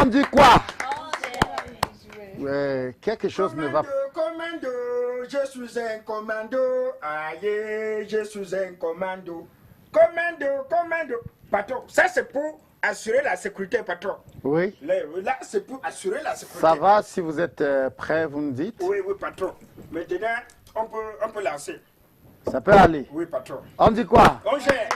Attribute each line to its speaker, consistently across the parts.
Speaker 1: On dit quoi? Quelque chose ne va pas.
Speaker 2: Commando, je suis un commando. Aïe, je suis un commando. Commando. Patron, ça c'est pour assurer la sécurité, patron.
Speaker 1: Oui.
Speaker 2: Là, c'est pour assurer la sécurité.
Speaker 1: Ça va, si vous êtes prêt, vous me dites?
Speaker 2: Oui, patron. Maintenant, on peut lancer.
Speaker 1: Ça peut aller?
Speaker 2: Oui, patron.
Speaker 1: On dit quoi?
Speaker 2: On gère.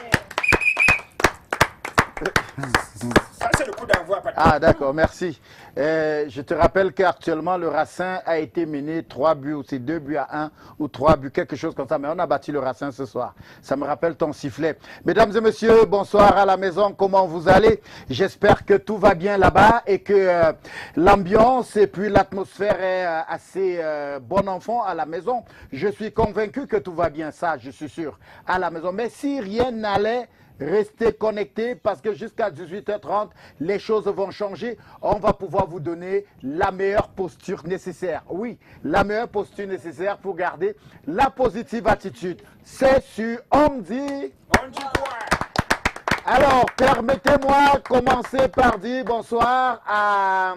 Speaker 2: Ça, c'est le coup d'envoi, patron.
Speaker 1: Ah, d'accord, merci. Je te rappelle qu'actuellement, le Racing a été mené 3 buts, ou c'est 2 buts à 1 ou 3 buts, quelque chose comme ça. Mais on a battu le Racing ce soir. Ça me rappelle ton sifflet. Mesdames et messieurs, bonsoir à la maison. Comment vous allez? J'espère que tout va bien là-bas et que l'ambiance et puis l'atmosphère est assez bon enfant à la maison. Je suis convaincu que tout va bien, ça, je suis sûr, à la maison. Mais si rien n'allait, restez connectés parce que jusqu'à 18h30, les choses vont changer. On va pouvoir vous donner la meilleure posture nécessaire. Oui, la meilleure posture nécessaire pour garder la positive attitude. C'est sur On dit.
Speaker 2: On dit quoi?
Speaker 1: Alors, permettez-moi commencer par dire bonsoir à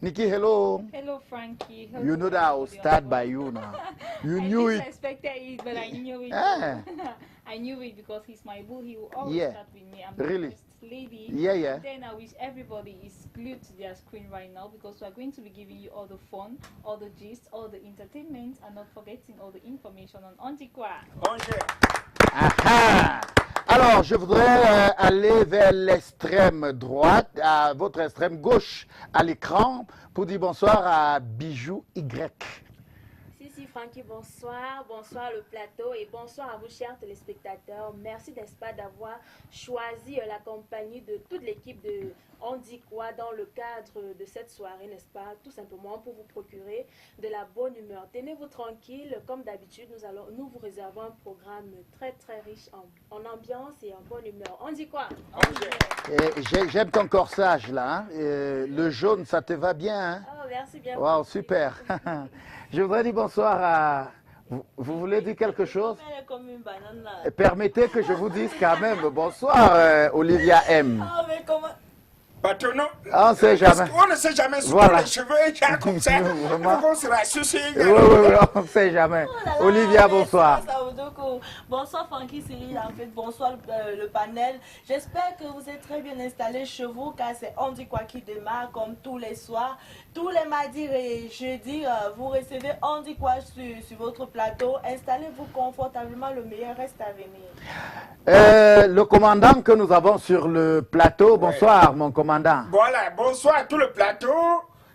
Speaker 1: Nikki. Hello.
Speaker 3: Hello, Frankie. Hello,
Speaker 1: You know that I will start by you now. You knew
Speaker 3: I
Speaker 1: it.
Speaker 3: didn't expect it, but I knew it.
Speaker 1: Ah.
Speaker 3: I knew it because he's my boo. He will always
Speaker 1: Yeah.
Speaker 3: start with me. I'm the
Speaker 1: Really?
Speaker 3: first lady.
Speaker 1: Yeah.
Speaker 3: Then I wish everybody is glued to their screen right now because we are going to be giving you all the fun, all the gist, all the entertainment, and not forgetting all the information on Antiqua.
Speaker 2: On gère.
Speaker 1: Aha. Alors, je voudrais aller vers l'extrême droite, à votre extrême gauche à l'écran, pour dire bonsoir à Bijou Y.
Speaker 4: Si, Francky, bonsoir. Bonsoir le plateau et bonsoir à vous, chers téléspectateurs. Merci, n'est-ce pas, d'avoir choisi la compagnie de toute l'équipe de On dit quoi dans le cadre de cette soirée, n'est-ce pas, tout simplement pour vous procurer de la bonne humeur. Tenez-vous tranquille, comme d'habitude, nous vous réservons un programme très très riche en ambiance et en bonne humeur. On dit quoi?
Speaker 1: J'aime ton corsage là, hein? Le jaune, ça te va bien, hein?
Speaker 4: Oh, merci bien.
Speaker 1: Wow, super. Je voudrais dire bonsoir à... Vous voulez dire quelque chose?
Speaker 4: Comme une banane là.
Speaker 1: Permettez que je vous dise quand même bonsoir, Olivia M.
Speaker 4: Oh, mais comment...
Speaker 2: Patron, non.
Speaker 1: On ne sait jamais.
Speaker 2: On ne sait jamais sur
Speaker 1: Voilà.
Speaker 2: les cheveux et comme ça.
Speaker 1: Vraiment.
Speaker 2: On se rassure.
Speaker 1: Oui, on ne sait jamais. Olivia, bonsoir.
Speaker 4: Bonsoir Francky, Cyril, en fait, bonsoir le panel. J'espère que vous êtes très bien installés chez vous car c'est On dit quoi qui démarre comme tous les soirs. Tous les mardis et jeudis, vous recevez On dit quoi sur votre plateau. Installez-vous confortablement, le meilleur reste à venir.
Speaker 1: Le commandant que nous avons sur le plateau, bonsoir mon commandant.
Speaker 2: Voilà, bonsoir à tout le plateau.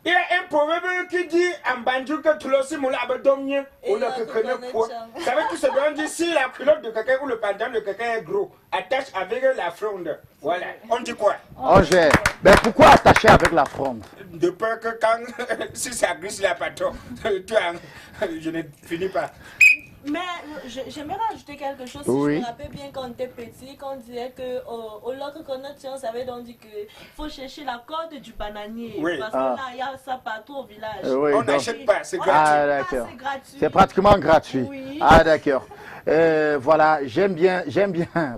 Speaker 2: Il y a un proverbe qui dit en banjo que tout le monde a besoin de point. Ça veut tout se dire si la culotte de quelqu'un ou le pantalon de quelqu'un est gros, attache avec la fronde. Voilà, on dit quoi?
Speaker 1: Oh, ben, pourquoi attacher avec la fronde?
Speaker 2: De peur que quand, si ça glisse la patron, je ne finis pas.
Speaker 4: Mais j'aimerais rajouter quelque chose. Si
Speaker 1: Oui.
Speaker 4: je me rappelle bien quand on était petit, quand on disait que au local connection, on savait donc dit qu'il faut chercher la corde du bananier.
Speaker 2: Oui.
Speaker 4: Parce que là, il y a ça partout au village.
Speaker 1: Oui,
Speaker 2: On
Speaker 1: donc-
Speaker 2: n'achète pas, c'est
Speaker 4: On
Speaker 2: gratuit.
Speaker 1: Ah,
Speaker 4: n'achète pas,
Speaker 1: d'accord.
Speaker 4: c'est gratuit.
Speaker 1: C'est pratiquement gratuit.
Speaker 4: Oui.
Speaker 1: Ah, d'accord. Voilà, j'aime bien.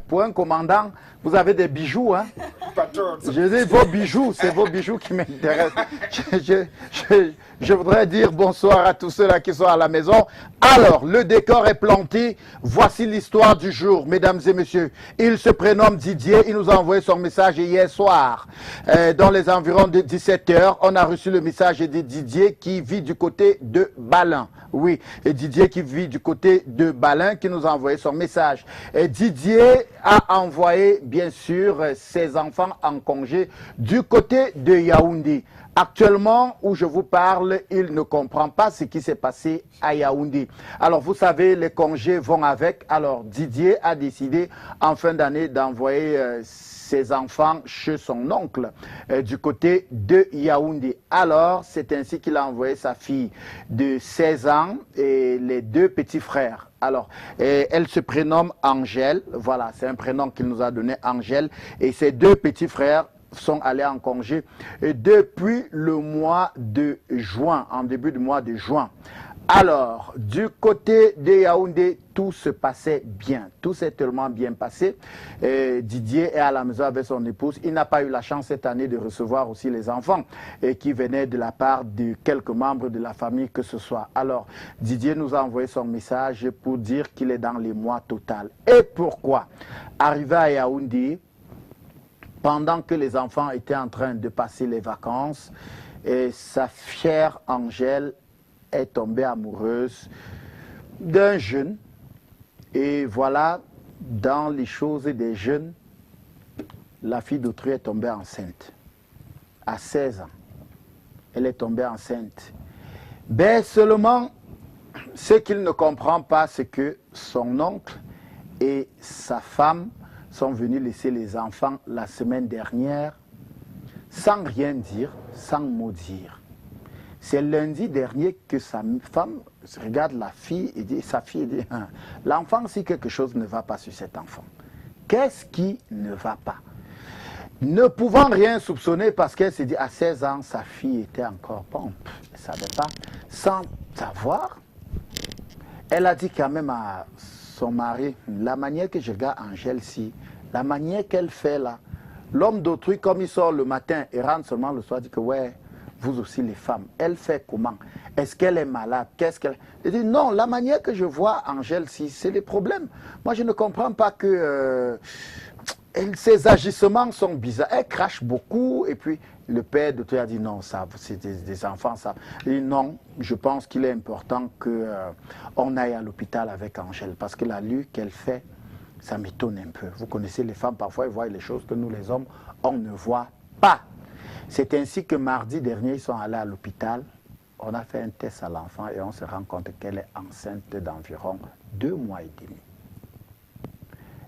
Speaker 1: Pour un commandant, vous avez des bijoux, hein?
Speaker 2: Patron,
Speaker 1: Je dis vos bijoux, c'est vos bijoux qui m'intéressent. Je voudrais dire bonsoir à tous ceux-là qui sont à la maison. Alors, le décor est planté. Voici l'histoire du jour, mesdames et messieurs. Il se prénomme Didier. Il nous a envoyé son message hier soir. Dans les environs de 17h, on a reçu le message de Didier qui vit du côté de Balin. Oui, et Didier qui vit du côté de Balin qui nous a envoyé son message. Et Didier a envoyé, bien sûr, ses enfants en congé du côté de Yaoundé. Actuellement, où je vous parle, il ne comprend pas ce qui s'est passé à Yaoundé. Alors, vous savez, les congés vont avec. Alors, Didier a décidé en fin d'année d'envoyer ses enfants chez son oncle du côté de Yaoundé. Alors, c'est ainsi qu'il a envoyé sa fille de 16 ans et les 2 petits frères. Alors, elle se prénomme Angèle. Voilà, c'est un prénom qu'il nous a donné, Angèle. Et ses 2 petits frères sont allés en congé depuis le mois de juin, en début du mois de juin. Alors, du côté de Yaoundé, tout se passait bien. Tout s'est tellement bien passé. Et Didier est à la maison avec son épouse. Il n'a pas eu la chance cette année de recevoir aussi les enfants qui venaient de la part de quelques membres de la famille que ce soit. Alors, Didier nous a envoyé son message pour dire qu'il est dans les mois total. Et pourquoi? Arrivé à Yaoundé, pendant que les enfants étaient en train de passer les vacances, et sa chère Angèle est tombée amoureuse d'un jeune. Et voilà, dans les choses des jeunes, la fille d'autrui est tombée enceinte. À 16 ans, elle est tombée enceinte. Ben seulement, ce qu'il ne comprend pas, c'est que son oncle et sa femme sont venus laisser les enfants la semaine dernière sans rien dire, sans mot dire. C'est lundi dernier que sa femme regarde la fille et dit, sa fille dit, l'enfant, si quelque chose ne va pas sur cet enfant. Qu'est-ce qui ne va pas? Ne pouvant rien soupçonner parce qu'elle s'est dit, à 16 ans, sa fille était encore pompe. Elle ne savait pas. Sans savoir, elle a dit quand même à son mari, la manière que je regarde Angèle, si, la manière qu'elle fait là, l'homme d'autrui, comme il sort le matin et rentre seulement le soir, dit que ouais, vous aussi les femmes, elle fait comment? Est-ce qu'elle est malade? Qu'est-ce qu'elle... Elle dit non, la manière que je vois Angèle, si, c'est les problèmes. Moi, je ne comprends pas que ses agissements sont bizarres. Elle crache beaucoup et puis le père d'autrui a dit non, ça, c'est des enfants, ça. Il dit non, je pense qu'il est important qu'on aille à l'hôpital avec Angèle parce que la lutte qu'elle fait, ça m'étonne un peu. Vous connaissez les femmes, parfois, elles voient les choses que nous, les hommes, on ne voit pas. C'est ainsi que mardi dernier, ils sont allés à l'hôpital. On a fait un test à l'enfant et on se rend compte qu'elle est enceinte d'environ 2 mois et demi.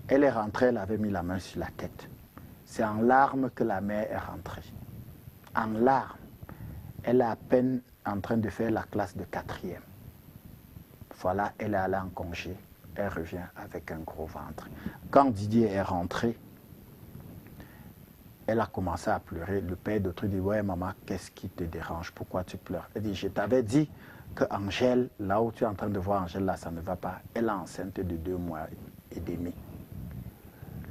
Speaker 1: Elle est rentrée, elle avait mis la main sur la tête. C'est en larmes que la mère est rentrée. En larmes. Elle est à peine en train de faire la classe de 4e. Voilà, elle est allée en congé. Elle revient avec un gros ventre. Quand Didier est rentré, elle a commencé à pleurer. Le père d'autrui dit, ouais maman, qu'est-ce qui te dérange? Pourquoi tu pleures? Elle dit, je t'avais dit que Angèle, là où tu es en train de voir Angèle, là, ça ne va pas. Elle est enceinte de 2 mois et demi.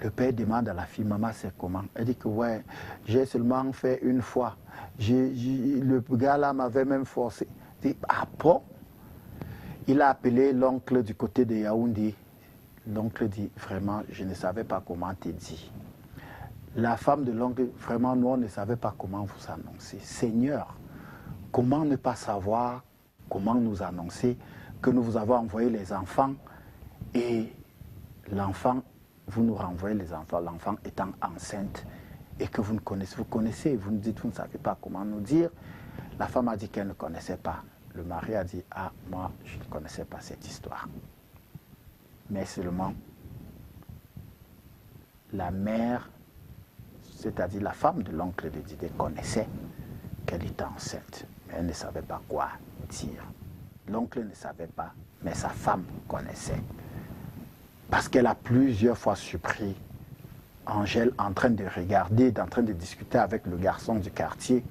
Speaker 1: Le père demande à la fille, maman, c'est comment? Elle dit que ouais, j'ai seulement fait une fois. Le gars là m'avait même forcé. Elle dit, ah bon? Il a appelé l'oncle du côté de Yaoundé. L'oncle dit, vraiment, je ne savais pas comment te dire. La femme de l'oncle, vraiment, nous, on ne savait pas comment vous annoncer. Seigneur, comment ne pas savoir, comment nous annoncer que nous vous avons envoyé les enfants et l'enfant, vous nous renvoyez les enfants, l'enfant étant enceinte et que vous connaissez, vous nous dites, vous ne savez pas comment nous dire. La femme a dit qu'elle ne connaissait pas. Le mari a dit, ah, moi, je ne connaissais pas cette histoire. Mais seulement, la mère, c'est-à-dire la femme de l'oncle de Didier, connaissait qu'elle était enceinte, mais elle ne savait pas quoi dire. L'oncle ne savait pas, mais sa femme connaissait. Parce qu'elle a plusieurs fois surpris Angèle en train de regarder, en train de discuter avec le garçon du quartier.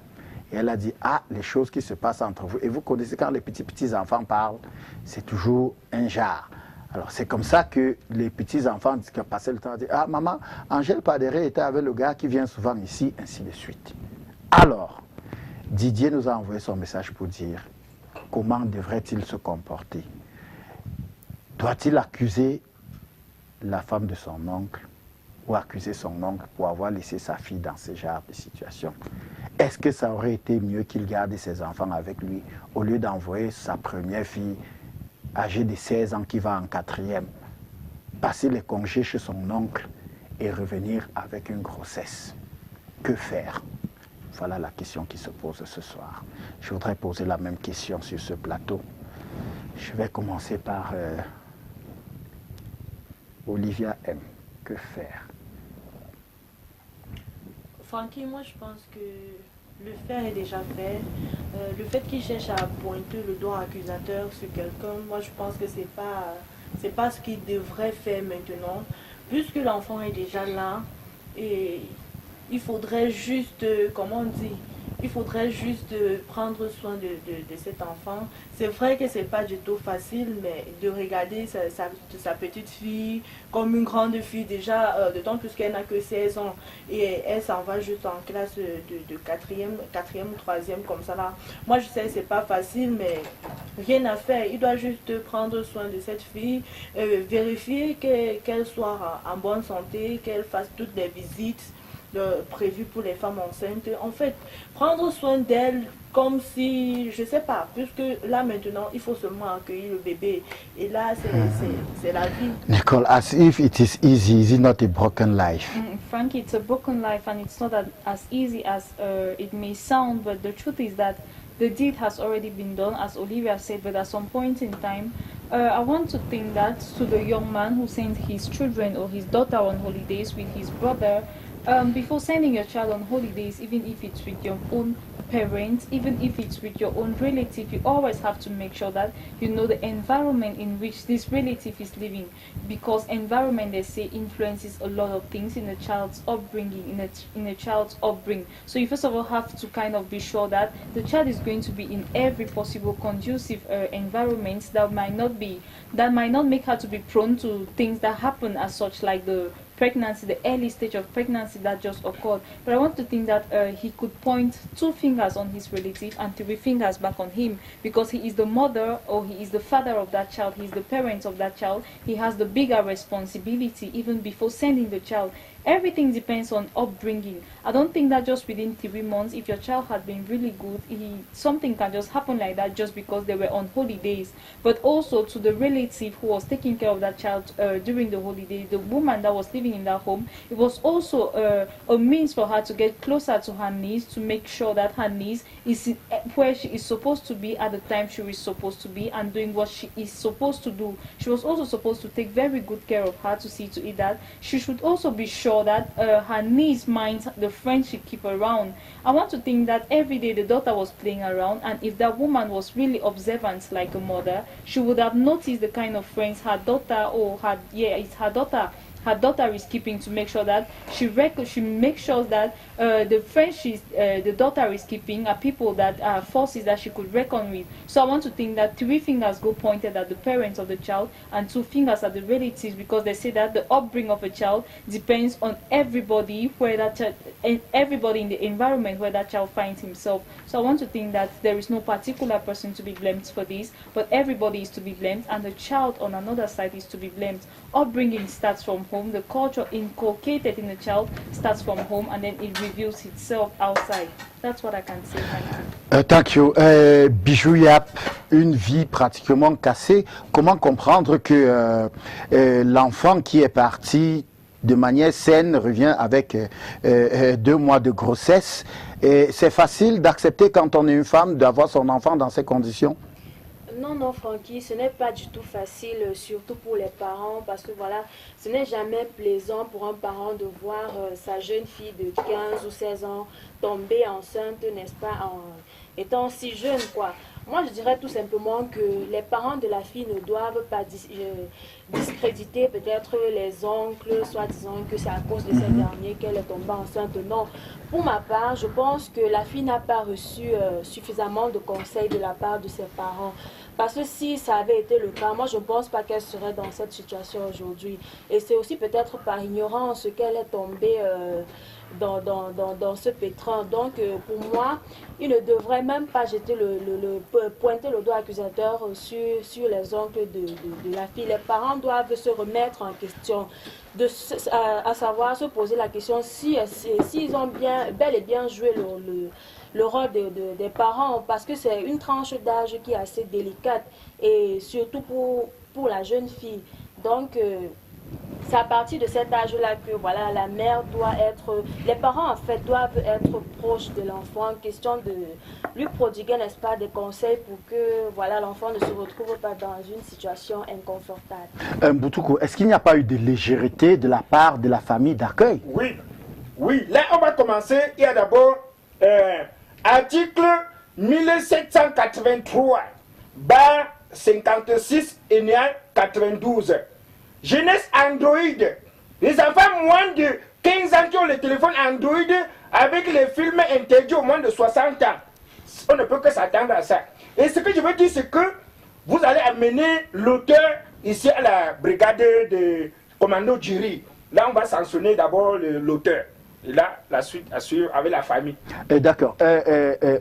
Speaker 1: Et elle a dit, ah, les choses qui se passent entre vous. Et vous connaissez, quand les petits enfants parlent, c'est toujours un genre. Alors, c'est comme ça que les petits-enfants qui ont passé le temps disent, ah, maman, Angèle Padéré était avec le gars qui vient souvent ici, ainsi de suite. Alors, Didier nous a envoyé son message pour dire, comment devrait-il se comporter? Doit-il accuser la femme de son oncle ou accuser son oncle pour avoir laissé sa fille dans ce genre de situation? Est-ce que ça aurait été mieux qu'il garde ses enfants avec lui au lieu d'envoyer sa première fille âgée de 16 ans qui va en 4e, passer les congés chez son oncle et revenir avec une grossesse? Que faire? Voilà la question qui se pose ce soir. Je voudrais poser la même question sur ce plateau. Je vais commencer par Olivia M. Que faire?
Speaker 5: Francky, moi je pense que le fait est déjà fait. Le fait qu'il cherche à pointer le doigt accusateur sur quelqu'un, moi je pense que c'est pas ce qu'il devrait faire maintenant. Puisque l'enfant est déjà là, et il faudrait juste, comment on dit, il faudrait juste prendre soin de cet enfant. C'est vrai que c'est pas du tout facile, mais de regarder sa petite fille comme une grande fille déjà, d'autant plus qu'elle n'a que 16 ans et elle s'en va juste en classe de 4e ou 3e comme ça là. Moi je sais c'est pas facile, mais rien à faire. Il doit juste prendre soin de cette fille, vérifier qu'elle soit en bonne santé, qu'elle fasse toutes les visites prévues pour les femmes enceintes. En fait, prendre soin d'elle comme si, je sais pas, puisque là maintenant, il faut seulement accueillir le bébé. Et là, c'est la vie.
Speaker 1: Nicole, as if it is easy, is it not a broken life?
Speaker 3: Frankie, it's a broken life and it's not as easy as it may sound, but the truth is that the deed has already been done, as Olivia said, but at some point in time, I want to think that to the young man who sent his children or his daughter on holidays with his brother, before sending your child on holidays, even if it's with your own parents, even if it's with your own relative, you always have to make sure that you know the environment in which this relative is living, because environment, they say, influences a lot of things in a child's upbringing, in a child's upbringing. So you first of all have to kind of be sure that the child is going to be in every possible conducive environment that might not make her to be prone to things that happen as such, like the pregnancy, the early stage of pregnancy that just occurred. But I want to think that he could point 2 fingers on his relative and 3 fingers back on him, because he is the mother or he is the father of that child, he is the parent of that child. He has the bigger responsibility even before sending the child. Everything depends on upbringing. I don't think that just within 3 months, if your child had been really good, something can just happen like that just because they were on holidays. But also to the relative who was taking care of that child during the holiday, the woman that was living in that home, it was also a means for her to get closer to her niece, to make sure that her niece is where she is supposed to be at the time she is supposed to be and doing what she is supposed to do. She was also supposed to take very good care of her, to see to it that she should also be sure that her niece minds the friends she keep around. I want to think that every day the daughter was playing around, and if that woman was really observant like a mother, she would have noticed the kind of friends her daughter her daughter is keeping, to make sure that she makes sure that the friends the daughter is keeping are people that are forces that she could reckon with. So I want to think that 3 fingers go pointed at the parents of the child and 2 fingers at the relatives, because they say that the upbringing of a child depends on everybody everybody in the environment where that child finds himself. So I want to think that there is no particular person to be blamed for this, but everybody is to be blamed, and the child on another side is to be blamed. Upbringing starts from home. The culture inculcated in the child starts from home, and then it reveals itself outside. That's what I can say.
Speaker 1: Thank you. Bijou Yap, une vie pratiquement cassée. Comment comprendre que l'enfant qui est parti de manière saine revient avec 2 mois de grossesse? Et c'est facile d'accepter quand on est une femme d'avoir son enfant dans ces conditions?
Speaker 4: Non, Francky, ce n'est pas du tout facile, surtout pour les parents, parce que voilà, ce n'est jamais plaisant pour un parent de voir sa jeune fille de 15 ou 16 ans tomber enceinte, n'est-ce pas, en étant si jeune, quoi. Moi, je dirais tout simplement que les parents de la fille ne doivent pas discréditer peut-être les oncles, soit disant que c'est à cause de ces derniers qu'elle est tombée enceinte. Non. Pour ma part, je pense que la fille n'a pas reçu suffisamment de conseils de la part de ses parents. Parce que si ça avait été le cas, moi je ne pense pas qu'elle serait dans cette situation aujourd'hui. Et c'est aussi peut-être par ignorance qu'elle est tombée dans ce pétrin. Donc pour moi, il ne devrait même pas pointer le doigt accusateur sur les oncles de la fille. Les parents doivent se remettre en question, à savoir se poser la question s'ils ont bel et bien joué le rôle des parents, parce que c'est une tranche d'âge qui est assez délicate, et surtout pour la jeune fille. Donc c'est à partir de cet âge-là que voilà, la mère doit être, les parents en fait doivent être proches de l'enfant, question de lui prodiguer, n'est-ce pas, des conseils pour que voilà, l'enfant ne se retrouve pas dans une situation inconfortable.
Speaker 1: Boutoukou, est-ce qu'il n'y a pas eu de légèreté de la part de la famille d'accueil?
Speaker 2: Oui, là on va commencer. Il y a d'abord article 1783 56 et 92. Jeunesse Android. Les enfants moins de 15 ans qui ont le téléphone Android avec les films interdits au moins de 60 ans. On ne peut que s'attendre à ça. Et ce que je veux dire, c'est que vous allez amener l'auteur ici à la brigade de commando jury. Là, on va sanctionner d'abord l'auteur. Et là, la suite assure avec la famille.
Speaker 1: D'accord.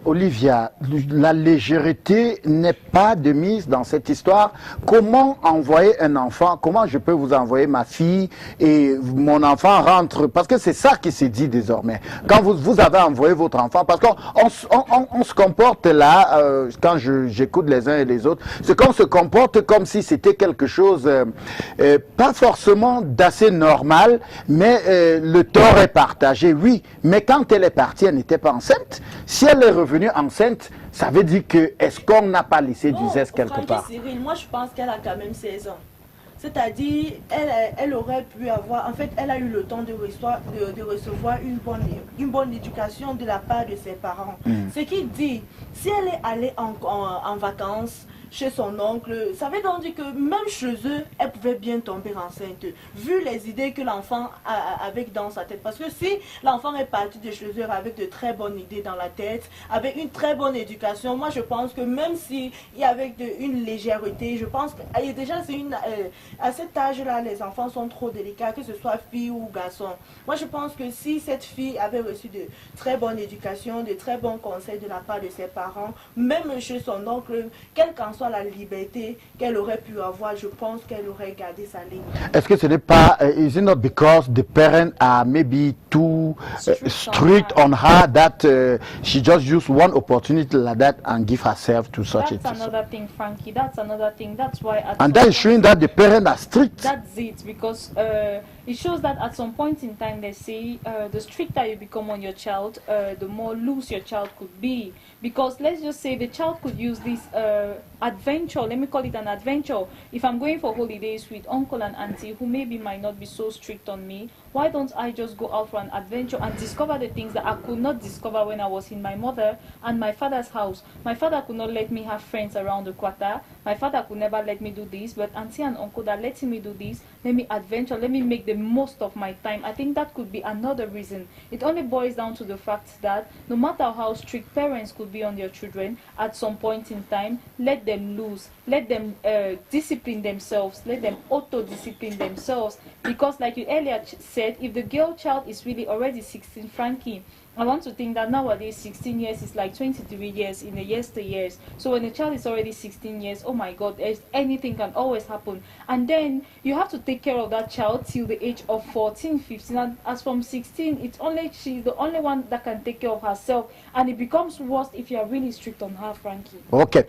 Speaker 1: Olivia, la légèreté n'est pas de mise dans cette histoire. Comment envoyer un enfant? Comment je peux vous envoyer ma fille et mon enfant rentre? Parce que c'est ça qui s'est dit désormais. Quand vous avez envoyé votre enfant, parce qu'on se comporte là, quand j'écoute les uns et les autres, c'est qu'on se comporte comme si c'était quelque chose, pas forcément d'assez normal, mais le tort est partagé. Oui, mais quand elle est partie, elle n'était pas enceinte. Si elle est revenue enceinte, ça veut dire que est-ce qu'on n'a pas laissé du zeste quelque part?
Speaker 5: Cyril, moi je pense qu'elle a quand même 16 ans. C'est-à-dire, elle aurait pu avoir, en fait, elle a eu le temps de recevoir une bonne éducation de la part de ses parents. Ce qui dit, si elle est allée en vacances chez son oncle, ça veut donc dire que même chez eux, elle pouvait bien tomber enceinte, vu les idées que l'enfant a avec dans sa tête. Parce que si l'enfant est parti de chez eux avec de très bonnes idées dans la tête, avec une très bonne éducation, moi je pense que même s'il y avait une légèreté, je pense que déjà à cet âge-là, les enfants sont trop délicats, que ce soit fille ou garçon. Moi je pense que si cette fille avait reçu de très bonne éducation, de très bons conseils de la part de ses parents, même chez son oncle, quel qu'en soit la liberté qu'elle aurait pu avoir, je pense qu'elle aurait gardé sa ligne.
Speaker 1: Est-ce que ce n'est pas, is it not because the parents are maybe too strict on her that she just used one opportunity like that and give herself to such
Speaker 3: That's another thing, Frankie. That's another thing. That's why.
Speaker 1: And that is showing that the parents are strict.
Speaker 3: That's it, because it shows that at some point in time they say the stricter you become on your child, the more loose your child could be. Because let's just say the child could use this adventure, let me call it an adventure. If I'm going for holidays with uncle and auntie who maybe might not be so strict on me, why don't I just go out for an adventure and discover the things that I could not discover when I was in my mother and my father's house? My father could not let me have friends around the quarter. My father could never let me do this, but auntie and uncle are letting me do this. Let me adventure, let me make the most of my time. I think that could be another reason. It only boils down to the fact that no matter how strict parents could be on their children, at some point in time, let them loose, let them discipline themselves, let them auto-discipline themselves. Because like you earlier said, if the girl child is really already 16, Frankie, I want to think that nowadays 16 years is like 23 years in the yesteryears. So when a child is already 16 years, oh my God, anything can always happen. And then you have to take care of that child till the age of 14, 15. And as from 16, she's the only one that can take care of herself. And it becomes worse if you are really strict on her, Frankie.
Speaker 1: Ok.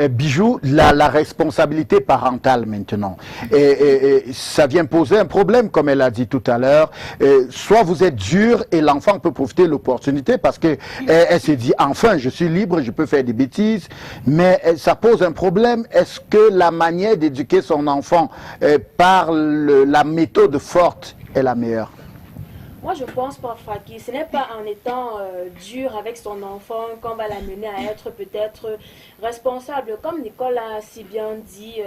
Speaker 1: Bijou, la responsabilité parentale maintenant. Ça vient poser un problème, comme elle a dit tout à l'heure. Soit vous êtes dur et l'enfant peut profiter l'opportunité parce que elle se dit enfin je suis libre, je peux faire des bêtises, mais ça pose un problème. Est-ce que la manière d'éduquer son enfant par la méthode forte est la meilleure?
Speaker 4: Moi, je pense pas, Frankie. Ce n'est pas en étant dur avec son enfant qu'on va l'amener à être peut-être responsable. Comme Nicole a si bien dit,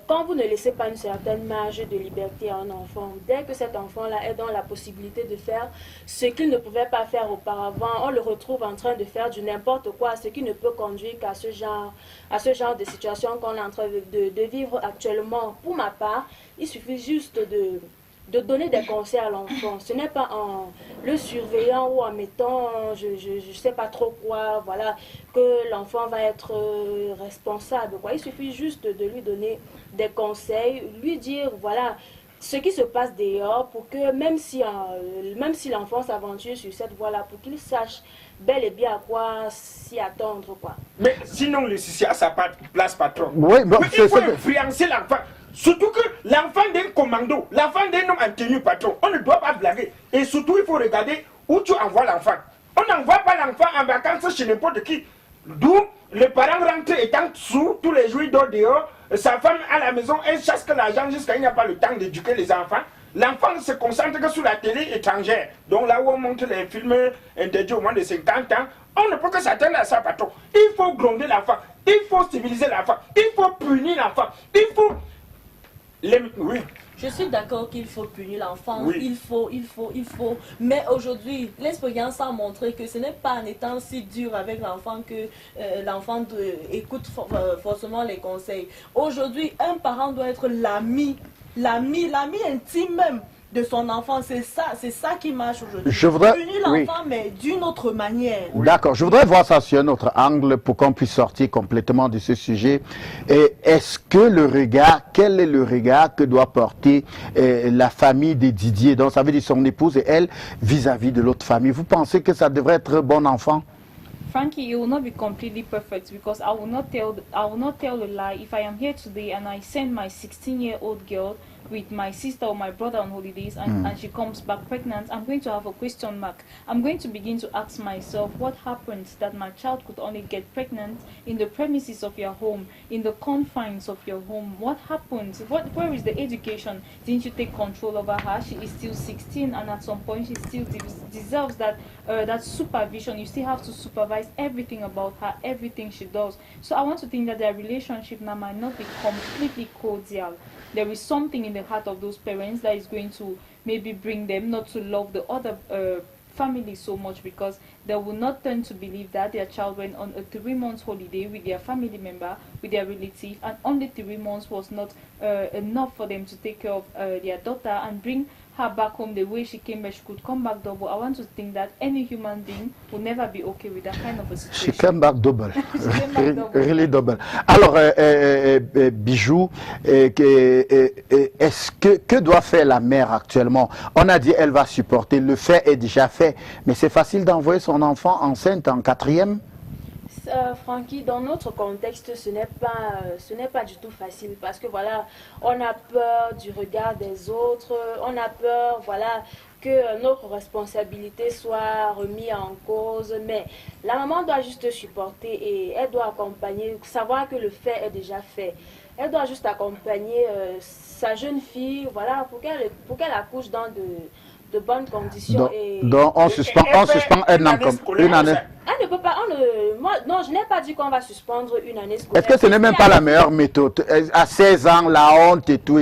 Speaker 4: quand vous ne laissez pas une certaine marge de liberté à un enfant, dès que cet enfant-là est dans la possibilité de faire ce qu'il ne pouvait pas faire auparavant, on le retrouve en train de faire du n'importe quoi, ce qui ne peut conduire qu'à ce genre de situation qu'on est en train de vivre actuellement. Pour ma part, il suffit juste de donner des conseils à l'enfant. Ce n'est pas en le surveillant ou en mettant, je sais pas trop quoi, voilà, que l'enfant va être responsable, quoi. Il suffit juste de lui donner des conseils, lui dire, voilà, ce qui se passe dehors, pour que même si l'enfant s'aventure sur cette voie-là, pour qu'il sache bel et bien à quoi s'y attendre, quoi.
Speaker 2: Mais sinon, le souci a sa place, patron.
Speaker 1: Oui, bon,
Speaker 2: il faut influencer l'enfant. Surtout que l'enfant d'un commando, l'enfant d'un homme en tenue, patron, on ne doit pas blaguer. Et surtout, il faut regarder où tu envoies l'enfant. On n'envoie pas l'enfant en vacances chez n'importe qui. D'où les parents rentrent étant sous, tous les jours ils dorment dehors. Sa femme à la maison, elle chasse que l'argent jusqu'à il n'y a pas le temps d'éduquer les enfants. L'enfant se concentre que sur la télé étrangère. Donc là où on montre les films interdits au moins de 50 ans, on ne peut que s'attendre à ça, patron. Il faut gronder l'enfant, il faut civiliser l'enfant, il faut punir l'enfant, il faut... Oui.
Speaker 5: Je suis d'accord qu'il faut punir l'enfant,
Speaker 2: Oui.
Speaker 5: il faut. Mais aujourd'hui, l'expérience a montré que ce n'est pas en étant si dur avec l'enfant que l'enfant écoute forcément les conseils. Aujourd'hui, un parent doit être l'ami intime même de son enfant. C'est ça qui marche aujourd'hui.
Speaker 1: Je voudrais...
Speaker 5: Punir l'enfant, mais d'une autre manière.
Speaker 1: D'accord, je voudrais voir ça sur un autre angle pour qu'on puisse sortir complètement de ce sujet. Et est-ce que quel est le regard que doit porter la famille de Didier, donc ça veut dire son épouse et elle, vis-à-vis de l'autre famille? Vous pensez que ça devrait être un bon enfant?
Speaker 3: Frankie, it will not be completely perfect because I will not tell a lie. If I am here today and I send my 16-year-old girl with my sister or my brother on holidays and she comes back pregnant, I'm going to have a question mark. I'm going to begin to ask myself what happened that my child could only get pregnant in the premises of your home, in the confines of your home. What happened? Where is the education? Didn't you take control over her? She is still 16 and at some point she still deserves that supervision. You still have to supervise everything about her, everything she does. So I want to think that their relationship now might not be completely cordial. There is something in the heart of those parents that is going to maybe bring them not to love the other family so much, because they will not tend to believe that their child went on a 3-month holiday with their family member, with their relative, and only 3 months was not enough for them to take care of their daughter and bring her back home the way she came, but she could come back double. I want to think that any human being will never be okay with that kind of a situation.
Speaker 1: She came back double.
Speaker 3: She came back double.
Speaker 1: Really double. Alors, Bijou, que doit faire la mère actuellement? On a dit elle va supporter, le fait est déjà fait, mais c'est facile d'envoyer son enfant enceinte en 4e?
Speaker 4: Francky, dans notre contexte, ce n'est pas du tout facile parce que voilà, on a peur du regard des autres, on a peur, voilà, que notre responsabilité soit remise en cause, mais la maman doit juste supporter et elle doit accompagner, savoir que le fait est déjà fait. Elle doit juste accompagner sa jeune fille, voilà, pour qu'elle accouche dans de bonnes conditions.
Speaker 1: Donc on suspend un an comme une année.
Speaker 4: Elle ne peut pas, non, je n'ai pas dit qu'on va suspendre une année scolaire.
Speaker 1: Est-ce que ce n'est même pas la meilleure méthode? À 16 ans, la honte et tout.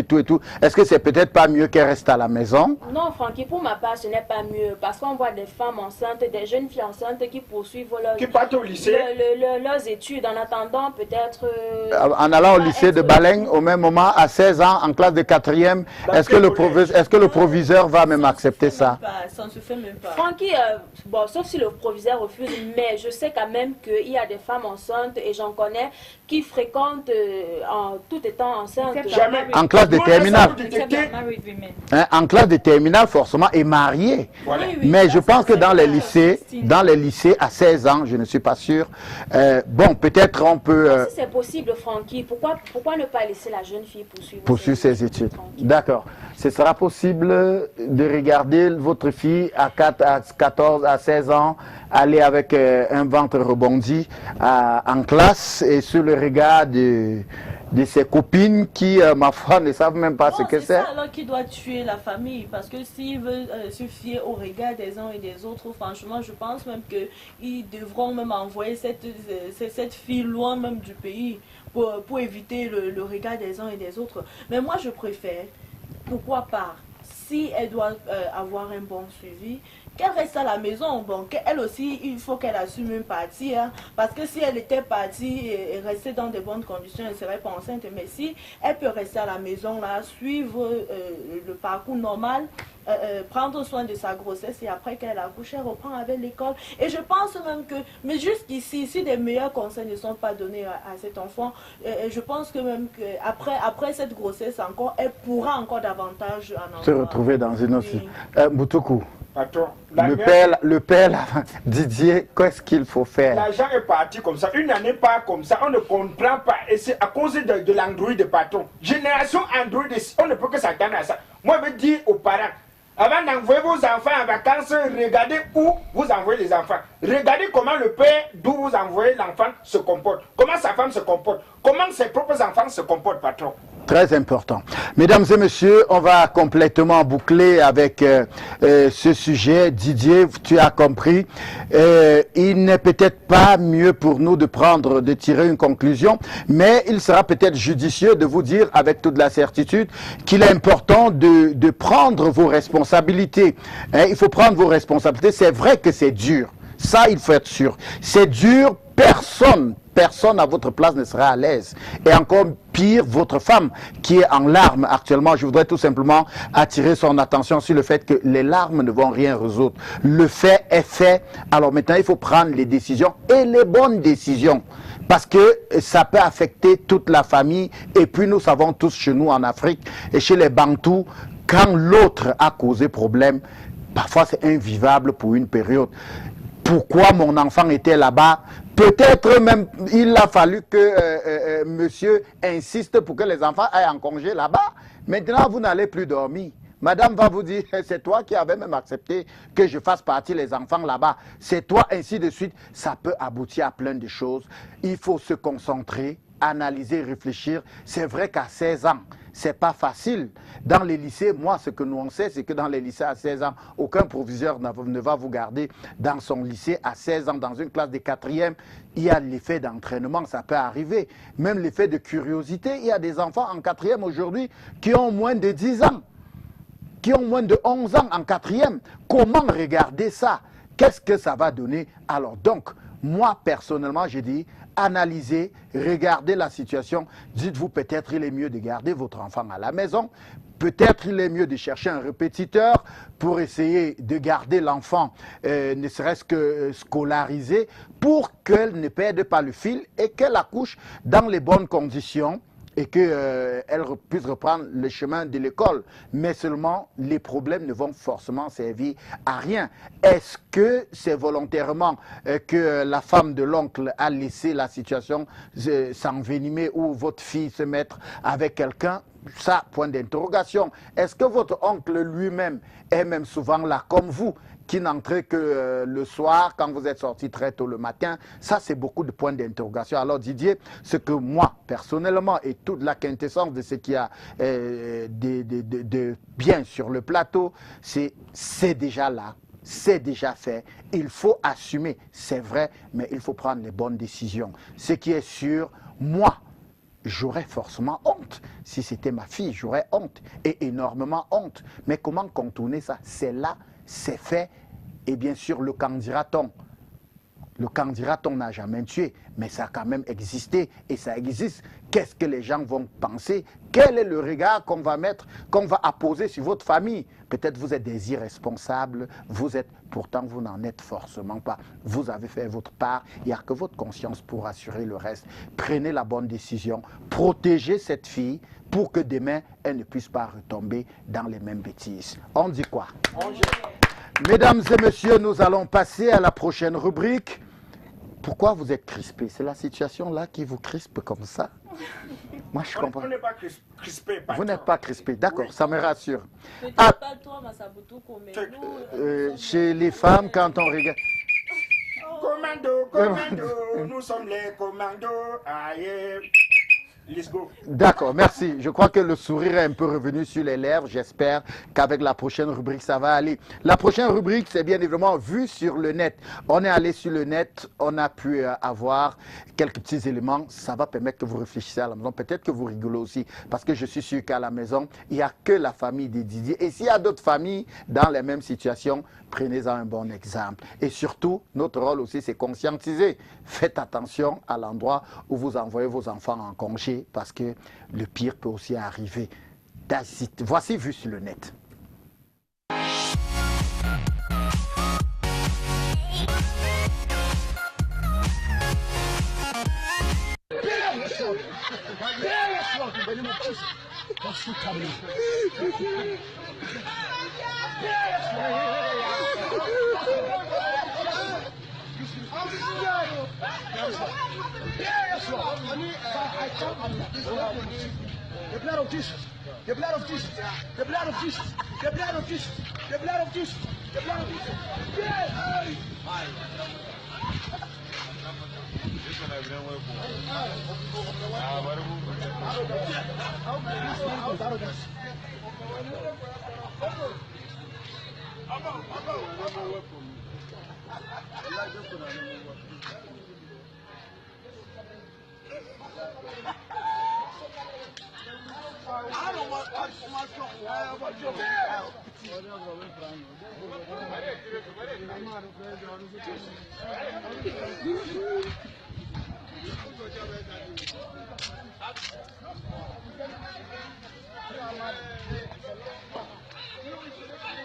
Speaker 1: Est-ce que c'est peut-être pas mieux qu'elle reste à la maison?
Speaker 4: Non, Francky, pour ma part, ce n'est pas mieux. Parce qu'on voit des femmes enceintes, des jeunes filles enceintes qui poursuivent
Speaker 2: qui partent au lycée.
Speaker 4: leurs études en attendant peut-être...
Speaker 1: En allant au lycée de Baleng, au même moment, à 16 ans, en classe de 4e, est-ce que le proviseur va même accepter ça?
Speaker 5: Ça ne se fait même pas.
Speaker 4: Francky, bon, sauf si le proviseur refuse, mais je sais quand même qu'il y a des femmes enceintes et j'en connais qui fréquentent en tout étant enceintes.
Speaker 2: Jamais.
Speaker 1: En classe de terminale.
Speaker 3: Except for married women.
Speaker 1: Hein, en classe de terminale, forcément, est marié.
Speaker 2: Voilà.
Speaker 5: Oui,
Speaker 1: Mais
Speaker 5: ça,
Speaker 1: je pense que
Speaker 5: c'est
Speaker 1: dans les
Speaker 5: pas-
Speaker 1: lycées, à 16 ans, je ne suis pas sûr. Bon, peut-être on peut
Speaker 4: Si c'est possible, Francky, pourquoi ne pas laisser la jeune fille
Speaker 1: poursuivre ses études.
Speaker 4: Francky?
Speaker 1: D'accord. Ce sera possible de regarder votre fille à 14, à 16 ans, aller avec un ventre rebondi en classe et sur le regard de ses copines qui, ma foi, ne savent même pas ce que c'est.
Speaker 5: C'est ça alors qui doit tuer la famille, parce que s'ils veulent se fier au regard des uns et des autres, franchement, je pense même qu'ils devront même envoyer cette fille loin même du pays pour éviter le regard des uns et des autres. Mais moi, je préfère, pourquoi pas, si elle doit avoir un bon suivi, qu'elle reste à la maison. Bon, elle aussi, il faut qu'elle assume une partie. Hein, parce que si elle était partie et restée dans de bonnes conditions, elle ne serait pas enceinte. Mais si elle peut rester à la maison, là, suivre le parcours normal, prendre soin de sa grossesse et après qu'elle accouche, elle reprend avec l'école. Et je pense même que, mais jusqu'ici, si des meilleurs conseils ne sont pas donnés à cet enfant, je pense que même qu'après cette grossesse encore, elle pourra encore davantage
Speaker 1: Se retrouver dans une autre.
Speaker 5: Oui.
Speaker 1: Boutoukou,
Speaker 2: Patron,
Speaker 1: le père, Didier, qu'est-ce qu'il faut faire?
Speaker 2: l'argent est parti comme ça, une année pas comme ça, on ne comprend pas. Et c'est à cause de l'Android de patron. Génération Android, on ne peut que s'attendre à ça. Moi, je veux dire aux parents, avant d'envoyer vos enfants en vacances, regardez où vous envoyez les enfants. Regardez comment le père d'où vous envoyez l'enfant se comporte. Comment sa femme se comporte. Comment ses propres enfants se comportent, patron.
Speaker 1: Très important. Mesdames et messieurs, on va complètement boucler avec ce sujet. Didier, tu as compris. Il n'est peut-être pas mieux pour nous de tirer une conclusion, mais il sera peut-être judicieux de vous dire avec toute la certitude qu'il est important de prendre vos responsabilités. Hein, il faut prendre vos responsabilités. C'est vrai que c'est dur. Ça, il faut être sûr. C'est dur, personne à votre place ne sera à l'aise. Et encore pire, votre femme qui est en larmes actuellement, je voudrais tout simplement attirer son attention sur le fait que les larmes ne vont rien résoudre. Le fait est fait. Alors maintenant, il faut prendre les décisions et les bonnes décisions. Parce que ça peut affecter toute la famille. Et puis nous savons tous chez nous en Afrique et chez les Bantous, quand l'autre a causé problème, parfois c'est invivable pour une période. Pourquoi mon enfant était là-bas? Peut-être même il a fallu que monsieur insiste pour que les enfants aillent en congé là-bas. Maintenant, vous n'allez plus dormir. Madame va vous dire, c'est toi qui avais même accepté que je fasse partir les enfants là-bas. C'est toi, ainsi de suite. Ça peut aboutir à plein de choses. Il faut se concentrer, analyser, réfléchir. C'est vrai qu'à 16 ans, c'est pas facile. Dans les lycées, moi, ce que nous on sait, c'est que dans les lycées à 16 ans, aucun proviseur ne va vous garder dans son lycée à 16 ans, dans une classe de 4e. Il y a l'effet d'entraînement, ça peut arriver. Même l'effet de curiosité. Il y a des enfants en 4e aujourd'hui qui ont moins de 10 ans, qui ont moins de 11 ans en 4e. Comment regarder ça? Qu'est-ce que ça va donner? Alors donc, moi, personnellement, j'ai dit, analysez, regardez la situation. Dites-vous, peut-être il est mieux de garder votre enfant à la maison. Peut-être il est mieux de chercher un répétiteur pour essayer de garder l'enfant, ne serait-ce que scolarisé, pour qu'elle ne perde pas le fil et qu'elle accouche dans les bonnes conditions et qu'elle puisse reprendre le chemin de l'école. Mais seulement, les problèmes ne vont forcément servir à rien. Est-ce que c'est volontairement que la femme de l'oncle a laissé la situation s'envenimer ou votre fille se mettre avec quelqu'un? Ça, point d'interrogation. Est-ce que votre oncle lui-même est même souvent là comme vous, qui n'entrez que le soir, quand vous êtes sorti très tôt le matin? Ça, c'est beaucoup de points d'interrogation. Alors Didier, ce que moi, personnellement, et toute la quintessence de ce qu'il y a de bien sur le plateau, c'est déjà là. C'est déjà fait. Il faut assumer, c'est vrai, mais il faut prendre les bonnes décisions. Ce qui est sûr, moi, j'aurais forcément honte. Si c'était ma fille, j'aurais honte, et énormément honte. Mais comment contourner ça? C'est là, c'est fait, et bien sûr, le camp dira-t-on. Le camp dira-t-on n'a jamais tué, mais ça a quand même existé, et ça existe. Qu'est-ce que les gens vont penser? Quel est le regard qu'on va mettre, qu'on va apposer sur votre famille? Peut-être vous êtes des irresponsables, pourtant vous n'en êtes forcément pas. Vous avez fait votre part, il n'y a que votre conscience pour assurer le reste. Prenez la bonne décision, protégez cette fille pour que demain, elle ne puisse pas retomber dans les mêmes bêtises. On dit quoi? Mesdames et messieurs, nous allons passer à la prochaine rubrique. Pourquoi vous êtes crispés? C'est la situation là qui vous crispe comme ça? Moi, je comprends.
Speaker 2: On n'est pas crispé.
Speaker 1: Vous n'êtes pas crispé, d'accord, oui. Ça me rassure.
Speaker 5: Peut-être pas toi, Massabutu, mais nous...
Speaker 1: chez les femmes, quand on regarde...
Speaker 2: Commando, nous sommes les commandos. Aïe. Let's go.
Speaker 1: D'accord, merci. Je crois que le sourire est un peu revenu sur les lèvres. J'espère qu'avec la prochaine rubrique, ça va aller. La prochaine rubrique, c'est bien évidemment vu sur le net. On est allé sur le net, on a pu avoir quelques petits éléments. Ça va permettre que vous réfléchissiez à la maison. Peut-être que vous rigolez aussi, parce que je suis sûr qu'à la maison, il n'y a que la famille des Didier. Et s'il y a d'autres familles dans les mêmes situations, prenez-en un bon exemple. Et surtout, notre rôle aussi, c'est conscientiser. Faites attention à l'endroit où vous envoyez vos enfants en congé, parce que le pire peut aussi arriver. Voici vu sur le net.
Speaker 6: The blood of Jesus, the blood of Jesus, the blood of Jesus, the blood of Jesus, the blood of Jesus, the blood of Jesus. I don't want my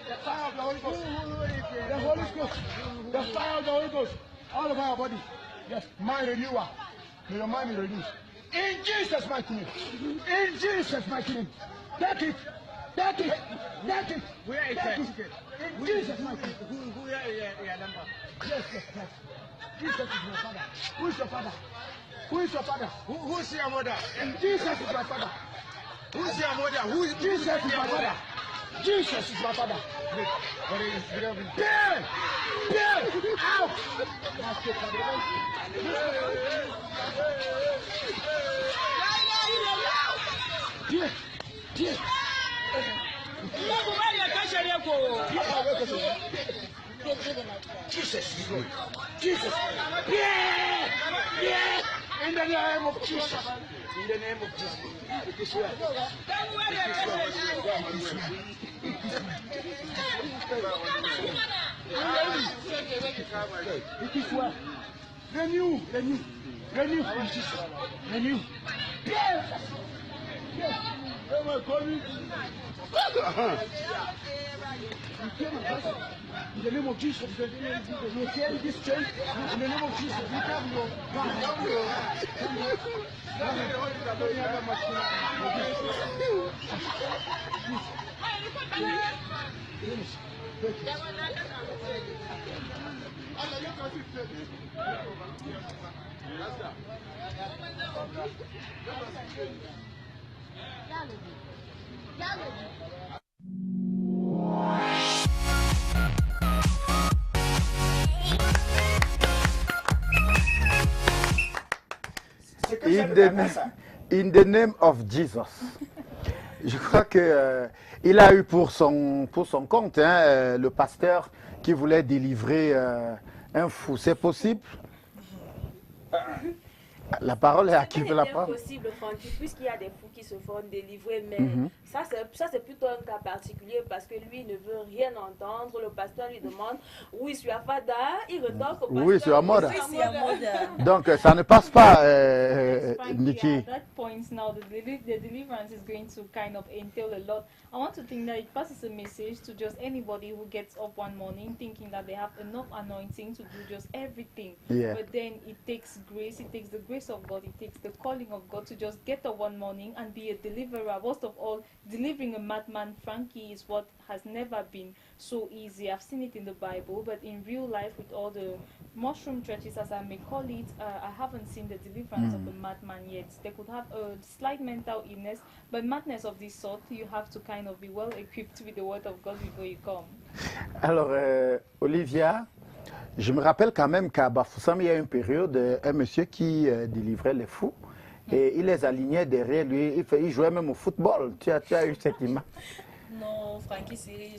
Speaker 6: The fire of the Holy Ghost. The Holy Ghost. The fire of the Holy Ghost. All of our body. Yes, mind renewer. May your mind be renewed. In Jesus' mighty name. In Jesus' mighty name. Take it. Take it. Take it. Where is that? In Jesus' mighty name. Who is your number? Yes, yes, yes. Jesus is my father. Who is your father? Who is your father? Who is your mother? Jesus is my father. Who is your mother? Who is Jesus is my father? Jesus is my father. Pierre! Pierre! Out! Pierre! Pierre! Jesus is good. Jesus. Pierre! Pierre! In the name of Jesus. In the name of Jesus. It is well. It is well. Renew, renew, renew, renew. Yes. Yes. In the name of Jesus, you hear this change. In the name of Jesus, you come your
Speaker 1: In the name of Jesus. Je crois que il a eu pour son compte le pasteur qui voulait délivrer un fou. C'est possible? La parole est à qui veut la prendre?
Speaker 4: C'est possible, Francky, puisqu'il y a des fous qui se font délivrer, mais ça c'est plutôt un cas particulier parce que lui ne veut rien entendre. Le pasteur lui demande, oui, sur Fada, il retorque au pasteur.
Speaker 1: Oui, sur Amoda.
Speaker 4: Oui, c'est Amoda.
Speaker 1: Donc ça ne passe pas, Nikki.
Speaker 3: At that point now, the deliverance is going to kind of entail a lot. I want to think that it passes a message to just anybody who gets up one morning thinking that they have enough anointing to do just everything.
Speaker 1: Yeah.
Speaker 3: But then it takes grace, it takes the grace of God, it takes the calling of God to just get up one morning and be a deliverer. Most of all, delivering a madman, Frankie, is what has never been so easy. I've seen it in the Bible, but in real life with all the mushroom churches, as I may call it, I haven't seen the deliverance of a madman yet. They could have a slight mental illness, but madness of this sort, you have to kind of be well equipped with the word of God before you come.
Speaker 1: Alors, Olivia, je me rappelle quand même qu'à Bafoussam, il y a une période, un monsieur qui délivrait les fous et il les alignait derrière lui. Il jouait même au football. Tu as eu cette image?
Speaker 5: Non, Francky Siri,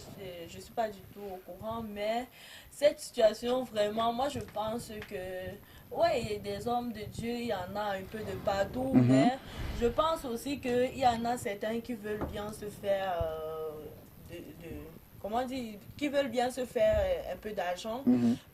Speaker 5: je ne suis pas du tout au courant, mais cette situation, vraiment, moi je pense que, ouais, il y a des hommes de Dieu, il y en a un peu de partout, mais je pense aussi qu'il y en a certains qui veulent bien se faire, comment dire, qui veulent bien se faire un peu d'argent.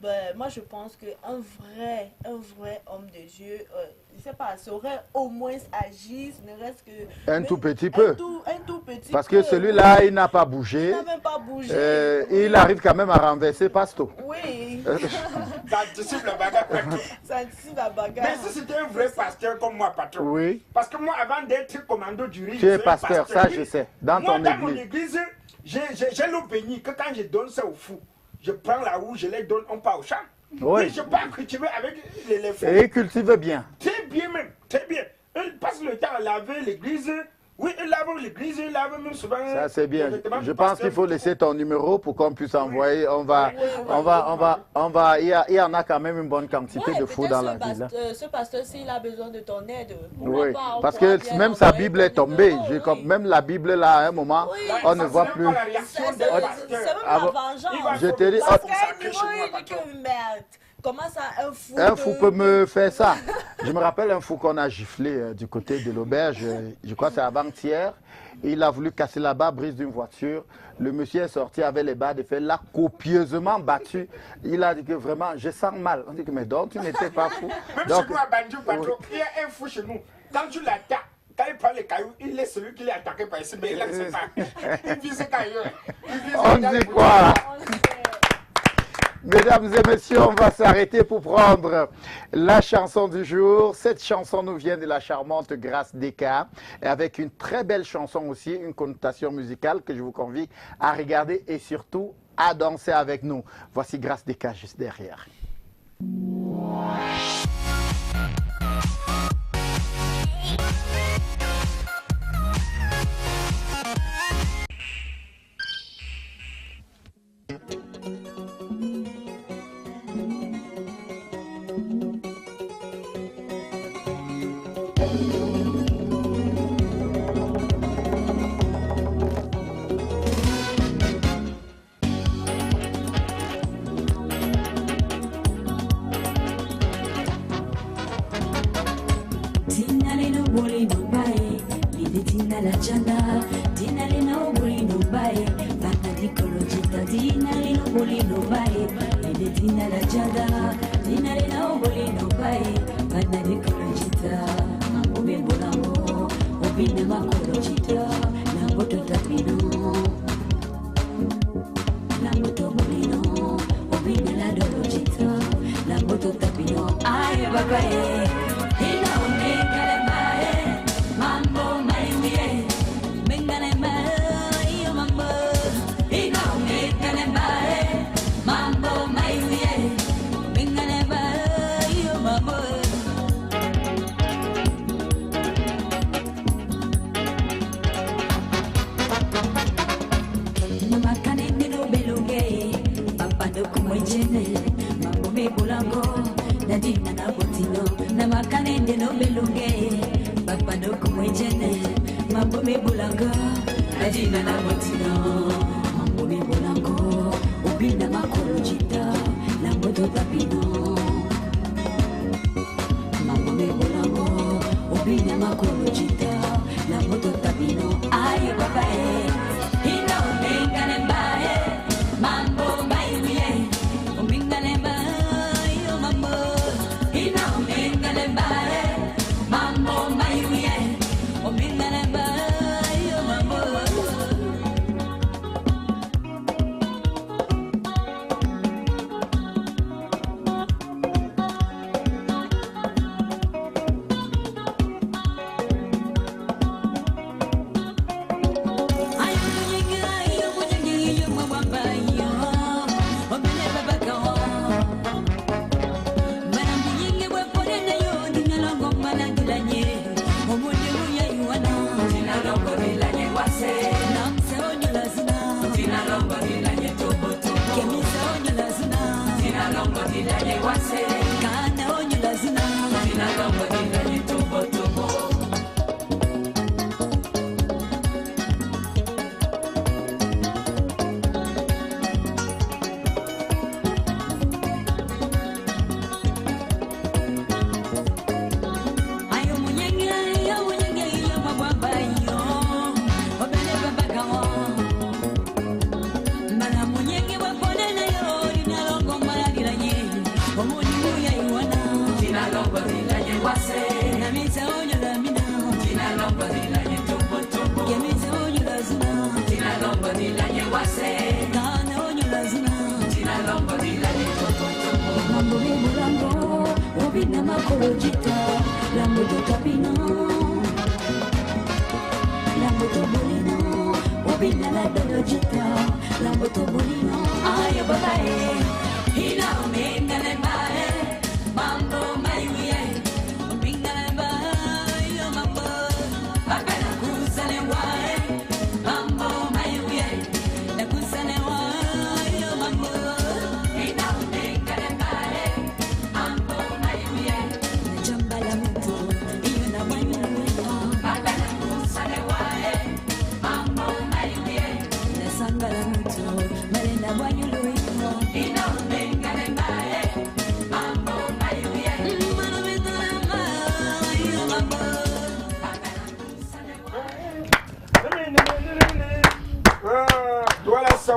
Speaker 5: Ben, moi je pense qu'un vrai homme de Dieu, je ne sais pas, saurait au moins agir, ne reste que...
Speaker 1: Un tout petit peu.
Speaker 5: Un tout petit
Speaker 1: Parce
Speaker 5: peu.
Speaker 1: que celui-là, il n'a pas bougé.
Speaker 5: Il n'a même pas bougé.
Speaker 1: Il arrive quand même à renverser Pasto.
Speaker 5: Oui.
Speaker 2: Ça anticipe la bagarre partout.
Speaker 5: Ça anticipe la bagarre.
Speaker 2: Mais si c'était un vrai pasteur comme moi, patron.
Speaker 1: Oui.
Speaker 2: Parce que moi, avant d'être commando du riz,
Speaker 1: Tu es pasteur, ça je sais. Dans
Speaker 2: moi,
Speaker 1: ton
Speaker 2: dans mon
Speaker 1: église.
Speaker 2: église, j'ai l'eau bénie que quand je donne ça aux fous, je prends la roue, je les donne, on part au champ.
Speaker 1: Oui.
Speaker 2: Et je pars cultiver avec les fous.
Speaker 1: Et il cultive bien.
Speaker 2: Très bien même, très bien. Ils passent le temps à laver l'église, Oui, ils lavent l'église, ils lavent même souvent.
Speaker 1: Ça, c'est bien.
Speaker 2: les vêtements
Speaker 1: Je
Speaker 2: du
Speaker 1: pense
Speaker 2: pasteur.
Speaker 1: qu'il faut laisser ton numéro pour qu'on puisse envoyer. Il y en a quand même une bonne quantité de fous dans la ville.
Speaker 5: Ce pasteur, s'il a besoin de ton aide,
Speaker 1: Oui, parce que même sa Bible est tombée. Même la Bible, là, à un moment, on ne voit plus.
Speaker 2: La réaction
Speaker 5: C'est
Speaker 2: des
Speaker 5: même
Speaker 2: pasteurs.
Speaker 1: Ah bon?
Speaker 5: la vengeance.
Speaker 1: Je te dis,
Speaker 5: Parce
Speaker 1: oh,
Speaker 5: qu'à un niveau, il dit que merde. Comment ça,
Speaker 1: un fou peut me faire ça. Je me rappelle un fou qu'on a giflé du côté de l'auberge, je crois que c'est avant-hier. Il a voulu casser la barre brise d'une voiture. Le monsieur est sorti avec les barres de fer, l'a copieusement battu. Il a dit que vraiment, je sens mal. On dit que mais donc tu n'étais pas fou.
Speaker 2: Même
Speaker 1: Donc,
Speaker 2: chez nous à Banjou, patron, il y a un fou chez nous. Quand tu l'attaques, quand il prend les cailloux, il laisse celui qui l'a attaqué par ici, mais il ne sait pas. Il vise ailleurs.
Speaker 1: on dit quoi? Mesdames et messieurs, on va s'arrêter pour prendre la chanson du jour. Cette chanson nous vient de la charmante Grâce Deka, et avec une très belle chanson aussi, une connotation musicale que je vous convie à regarder et surtout à danser avec nous. Voici Grâce Deka juste derrière.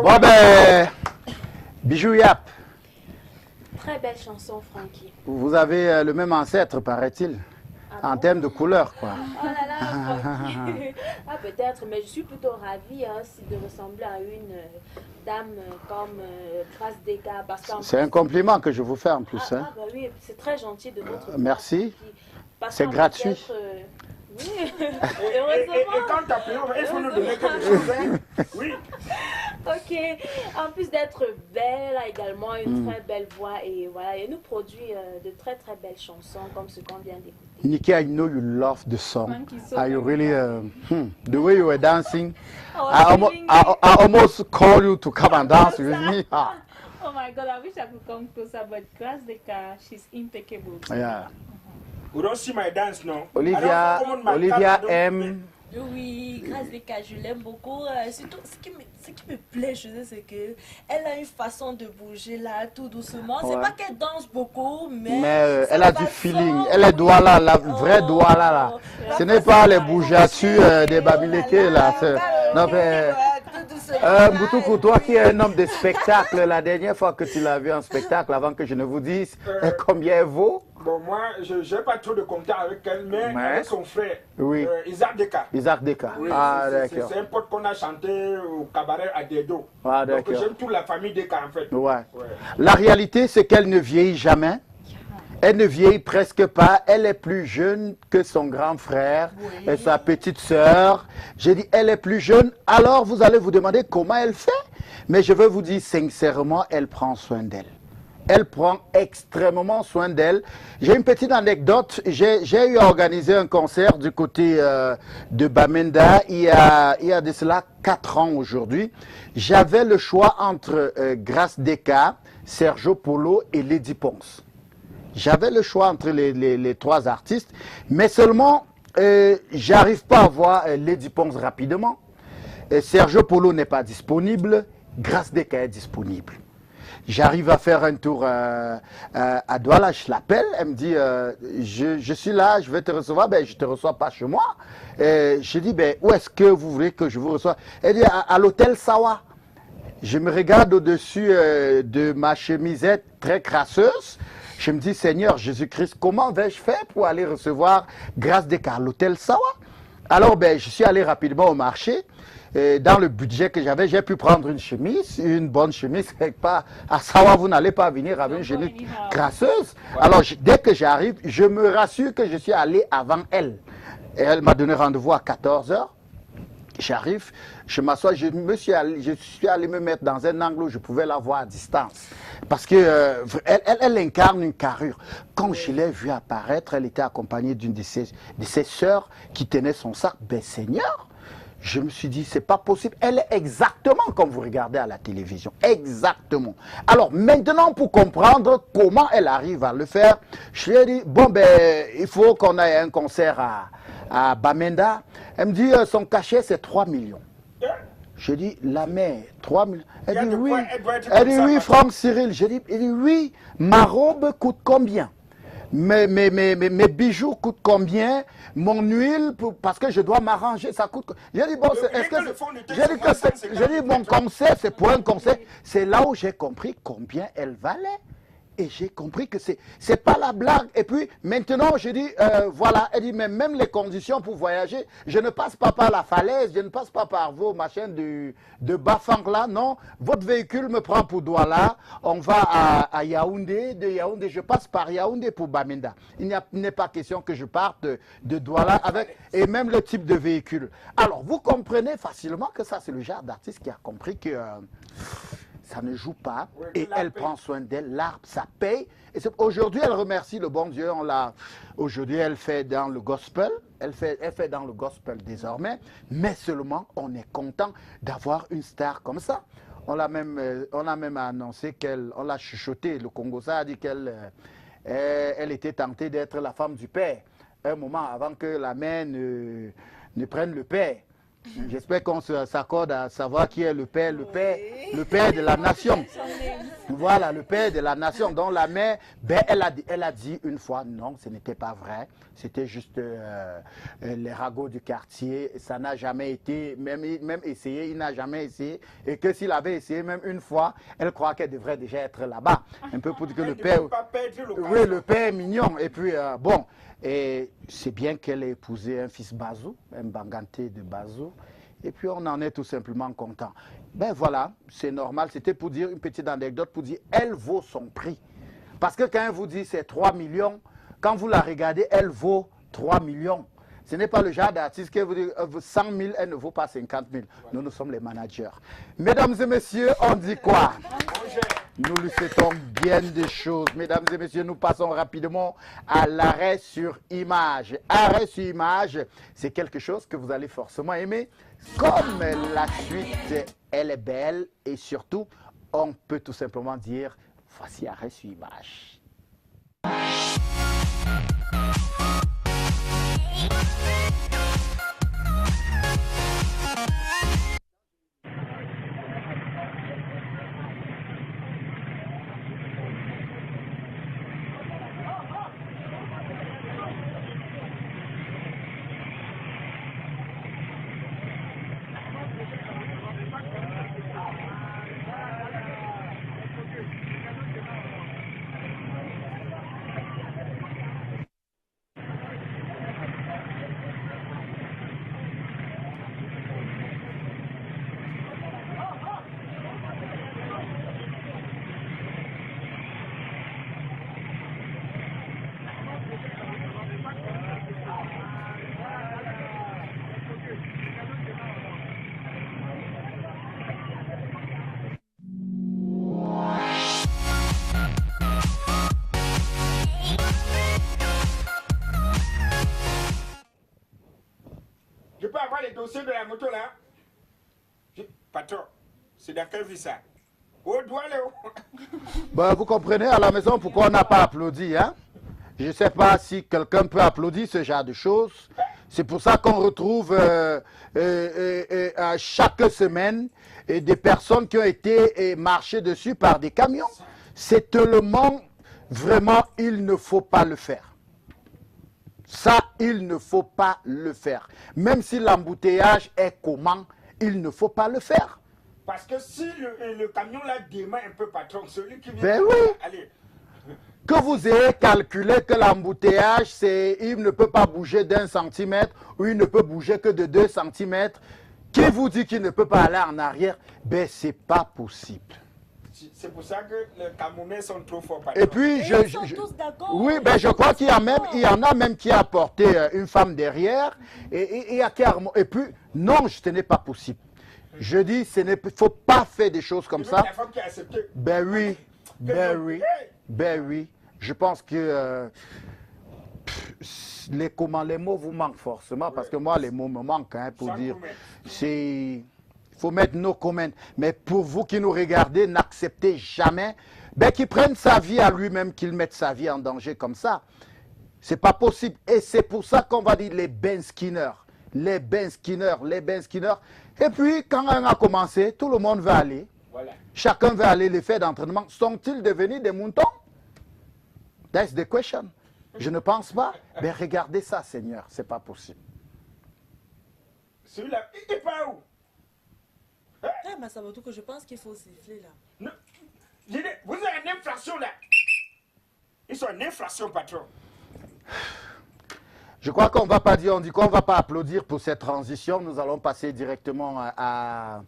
Speaker 1: Bon, ben, Bijou Yap,
Speaker 4: Très belle chanson, Frankie.
Speaker 1: vous avez le même ancêtre, paraît-il,
Speaker 4: Ah
Speaker 1: en
Speaker 4: bon?
Speaker 1: termes de couleur, quoi.
Speaker 4: Oh là là, Frankie. Ah, peut-être, mais je suis plutôt ravie de ressembler à une dame comme Grace Deka.
Speaker 1: C'est un compliment que je vous fais en plus. Hein.
Speaker 4: Bah oui, c'est très gentil de votre part,
Speaker 1: Merci.
Speaker 4: Frankie. Parce
Speaker 1: C'est
Speaker 4: qu'en
Speaker 1: gratuit.
Speaker 4: plus d'être, oui,
Speaker 2: Et
Speaker 4: heureusement.
Speaker 2: quand t'as payé, il faut nous donner quelque chose. Hein. Oui.
Speaker 4: Ok, en plus d'être belle, elle a également une très belle voix et voilà, elle nous produit de très très belles chansons comme ce qu'on vient d'écouter.
Speaker 1: Nikki, I know you love the song.
Speaker 3: Thank you so
Speaker 1: Are you
Speaker 3: much.
Speaker 1: really, the way you were dancing,
Speaker 4: Oh,
Speaker 1: I almost call you to come and dance with me. Ah.
Speaker 3: Oh my God, I wish I could come closer, but Grace Deka, she's impeccable.
Speaker 1: Yeah.
Speaker 2: We don't see my dance, no.
Speaker 1: Olivia,
Speaker 2: Alors, comment
Speaker 1: Olivia
Speaker 2: ma
Speaker 1: aime.
Speaker 5: Oui, Grace Deka, je l'aime beaucoup. Surtout, ce qui me plaît, je sais, c'est qu'elle a une façon de bouger là, tout doucement. C'est
Speaker 1: Ouais.
Speaker 5: pas qu'elle danse beaucoup,
Speaker 1: Mais
Speaker 5: sa
Speaker 1: elle a du
Speaker 5: façon
Speaker 1: feeling. Elle est douala, la vraie
Speaker 5: Oh,
Speaker 1: douala là.
Speaker 5: la
Speaker 1: Ce n'est
Speaker 5: façon
Speaker 1: pas les
Speaker 5: dont elle
Speaker 1: bougeatures
Speaker 5: bouge,
Speaker 1: des babilékés là. Non, mais,
Speaker 5: tout doucement.
Speaker 1: Moutoukou, toi qui es un homme de spectacle, la dernière fois que tu l'as vu en spectacle, avant que je ne vous dise combien elle vaut.
Speaker 2: Bon, moi, je n'ai pas trop de contact avec elle, mais
Speaker 1: Ouais.
Speaker 2: avec son frère,
Speaker 1: Oui.
Speaker 2: Isaac Deka.
Speaker 1: Isaac Deka.
Speaker 2: Oui,
Speaker 1: Ah,
Speaker 2: c'est
Speaker 1: d'accord.
Speaker 2: un pote qu'on a chanté au cabaret à Dedo.
Speaker 1: Ah,
Speaker 2: Donc
Speaker 1: d'accord.
Speaker 2: j'aime toute la famille Deka en fait.
Speaker 1: Ouais.
Speaker 2: Ouais.
Speaker 1: La réalité, c'est qu'elle ne vieillit jamais. Elle ne vieillit presque pas. Elle est plus jeune que son grand frère et sa petite sœur. J'ai dit, elle est plus jeune. Alors, vous allez vous demander comment elle fait. Mais je veux vous dire sincèrement, elle prend soin d'elle. Elle prend extrêmement soin d'elle. J'ai une petite anecdote. J'ai eu à organiser un concert du côté de Bamenda il y a de cela 4 ans aujourd'hui. J'avais le choix entre Grace Deka, Sergio Polo et Lady Ponce. J'avais le choix entre les 3 artistes, mais seulement, j'arrive pas à voir Lady Ponce rapidement. Sergio Polo n'est pas disponible, Grace Deka est disponible. J'arrive à faire un tour à Douala, je l'appelle, elle me dit, je suis là, je vais te recevoir, ben je te reçois pas chez moi. Je dis, ben où est-ce que vous voulez que je vous reçoive? Elle dit, à l'hôtel Sawa. Je me regarde au-dessus de ma chemisette très crasseuse. Je me dis, Seigneur Jésus-Christ, comment vais-je faire pour aller recevoir Grace Deka à l'hôtel Sawa? Alors, ben, je suis allé rapidement au marché. Et dans le budget que j'avais, j'ai pu prendre une chemise, une bonne chemise. Quelque part, à Sawa, vous n'allez pas venir avec une chemise crasseuse. Alors, dès que j'arrive, je me rassure que je suis allé avant elle. Et elle m'a donné rendez-vous à 14 h. J'arrive, je m'assois, je suis allé me mettre dans un angle où je pouvais la voir à distance. Parce que elle incarne une carrure. Quand je l'ai vue apparaître, elle était accompagnée d'une de ses sœurs qui tenait son sac. Ben Seigneur, je me suis dit, c'est pas possible. Elle est exactement comme vous regardez à la télévision. Exactement. Alors maintenant, pour comprendre comment elle arrive à le faire, je lui ai dit, bon ben, il faut qu'on ait un concert à Bamenda. Elle me dit, son cachet, c'est 3 millions. Je dis, la mère, 3 millions. Elle dit, oui. Elle dit, oui, Franck Cyril. Je dis, il dit, oui, ma robe coûte combien? Mes bijoux coûtent combien? Mon huile, parce que je dois m'arranger, ça coûte. J'ai dit, bon, j'ai dit, mon concert, c'est pour un concert. C'est là où j'ai compris combien elle valait. Et j'ai compris que c'est pas la blague. Et puis, maintenant, je dis, voilà, elle dit, mais même les conditions pour voyager, je ne passe pas par la falaise, je ne passe pas par vos machins de Bafang là, non. Votre véhicule me prend pour Douala, on va à Yaoundé, de Yaoundé, je passe par Yaoundé pour Bamenda. Il n'est pas question que je parte de Douala avec, et même le type de véhicule. Alors, vous comprenez facilement que ça, c'est le genre d'artiste qui a compris que... ça ne joue pas, oui, et elle prend soin d'elle, l'art, ça paye. Et aujourd'hui, elle remercie le bon Dieu. Aujourd'hui, elle fait dans le gospel, elle fait dans le gospel désormais, mais seulement, on est content d'avoir une star comme ça. On a même annoncé on l'a chuchoté, le Congosa a dit qu'elle elle était tentée d'être la femme du père, un moment avant que la mère ne prenne le père. J'espère qu'on s'accorde à savoir qui est le père de la nation. Voilà, le père de la nation. Donc la mère, ben, elle a dit une fois, non, ce n'était pas vrai. C'était juste les ragots du quartier. Ça n'a jamais été, même essayé, il n'a jamais essayé. Et que s'il avait essayé même une fois, elle croit qu'elle devrait déjà être là-bas. Un peu pour dire que le père... Oui, le père est mignon. Et puis, bon, et c'est bien qu'elle ait épousé un fils Bazou, un Banganté de Bazou. Et puis on en est tout simplement content. Ben voilà, c'est normal. C'était pour dire une petite anecdote, pour dire elle vaut son prix. Parce que quand elle vous dit c'est 3 millions, quand vous la regardez, elle vaut 3 millions. Ce n'est pas le genre d'artiste qui vous dit 100 000, elle ne vaut pas 50 000. Nous sommes les managers. Mesdames et messieurs, on dit quoi? Nous lui souhaitons bien des choses. Mesdames et messieurs, nous passons rapidement à l'arrêt sur image. Arrêt sur image, c'est quelque chose que vous allez forcément aimer. Comme la suite, elle est belle et surtout, on peut tout simplement dire, voici arrêt sur image.
Speaker 2: Je peux avoir les dossiers de la moto là? Patron, c'est dans quel vie ça? Au doigt, Léo.
Speaker 1: Ben, vous comprenez à la maison pourquoi on n'a pas applaudi, hein? Je ne sais pas si quelqu'un peut applaudir ce genre de choses. C'est pour ça qu'on retrouve à chaque semaine des personnes qui ont été marchées dessus par des camions. C'est tellement, vraiment, il ne faut pas le faire. Ça, il ne faut pas le faire. Même si l'embouteillage est comment, il ne faut pas le faire.
Speaker 2: Parce que si le camion là démarre un peu, patron, celui qui vient...
Speaker 1: Ben oui.
Speaker 2: Allez.
Speaker 1: Que vous ayez calculé que l'embouteillage, il ne peut pas bouger d'1 centimètre ou il ne peut bouger que de 2 centimètres, qui vous dit qu'il ne peut pas aller en arrière? Ben, c'est pas possible.
Speaker 2: C'est pour ça que les Camerounais sont trop forts, patron.
Speaker 1: Et puis,
Speaker 5: Ils sont tous d'accord.
Speaker 1: oui, ben je crois qu'il y en a même qui a porté une femme derrière et puis, non, ce n'est pas possible. Je dis, il ne faut pas faire des choses comme ça.
Speaker 2: La femme qui a accepté.
Speaker 1: Ben oui, ben oui, ben oui. Je pense que les mots vous manquent forcément, parce que moi, les mots me manquent, hein, pour dire, il faut mettre nos comments. Mais pour vous qui nous regardez, n'acceptez jamais qu'il prenne sa vie à lui-même, qu'il mette sa vie en danger comme ça. C'est pas possible. Et c'est pour ça qu'on va dire les Ben Skinner. Les Ben Skinner, les Ben Skinner. Et puis, quand on a commencé, tout le monde veut aller.
Speaker 2: Voilà.
Speaker 1: Chacun veut aller les faire d'entraînement. Sont-ils devenus des moutons? That's the question. Je ne pense pas. Mais regardez ça, Seigneur. C'est pas possible.
Speaker 2: Celui-là, il est pas où?
Speaker 5: Eh, mais ça veut dire que je pense qu'il faut siffler là.
Speaker 2: Non. J'ai dit, vous avez une inflation là. Ils sont en inflation, patron.
Speaker 1: Je crois qu'on ne va pas dire, on dit qu'on ne va pas applaudir pour cette transition. Nous allons passer directement à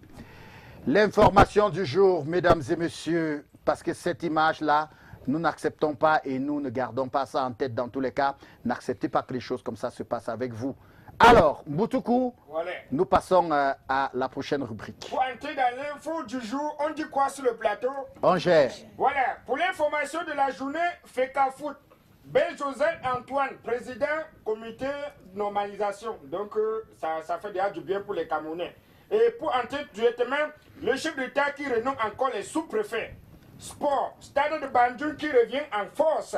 Speaker 1: l'information du jour, mesdames et messieurs, parce que cette image-là, nous n'acceptons pas et nous ne gardons pas ça en tête dans tous les cas. N'acceptez pas que les choses comme ça se passent avec vous. Alors, Moutoukou,
Speaker 2: Voilà.
Speaker 1: nous passons à la prochaine rubrique.
Speaker 2: Pour entrer dans l'info du jour, on dit quoi sur le plateau?
Speaker 1: On gère.
Speaker 2: Voilà. Pour l'information de la journée, FECA Foot. Ben Joseph Antoine, président comité de normalisation. Donc, ça fait déjà du bien pour les Camerounais. Et pour entrer directement, le chef d'État qui renomme encore les sous-préfets. Sport, stade de Bandung qui revient en force.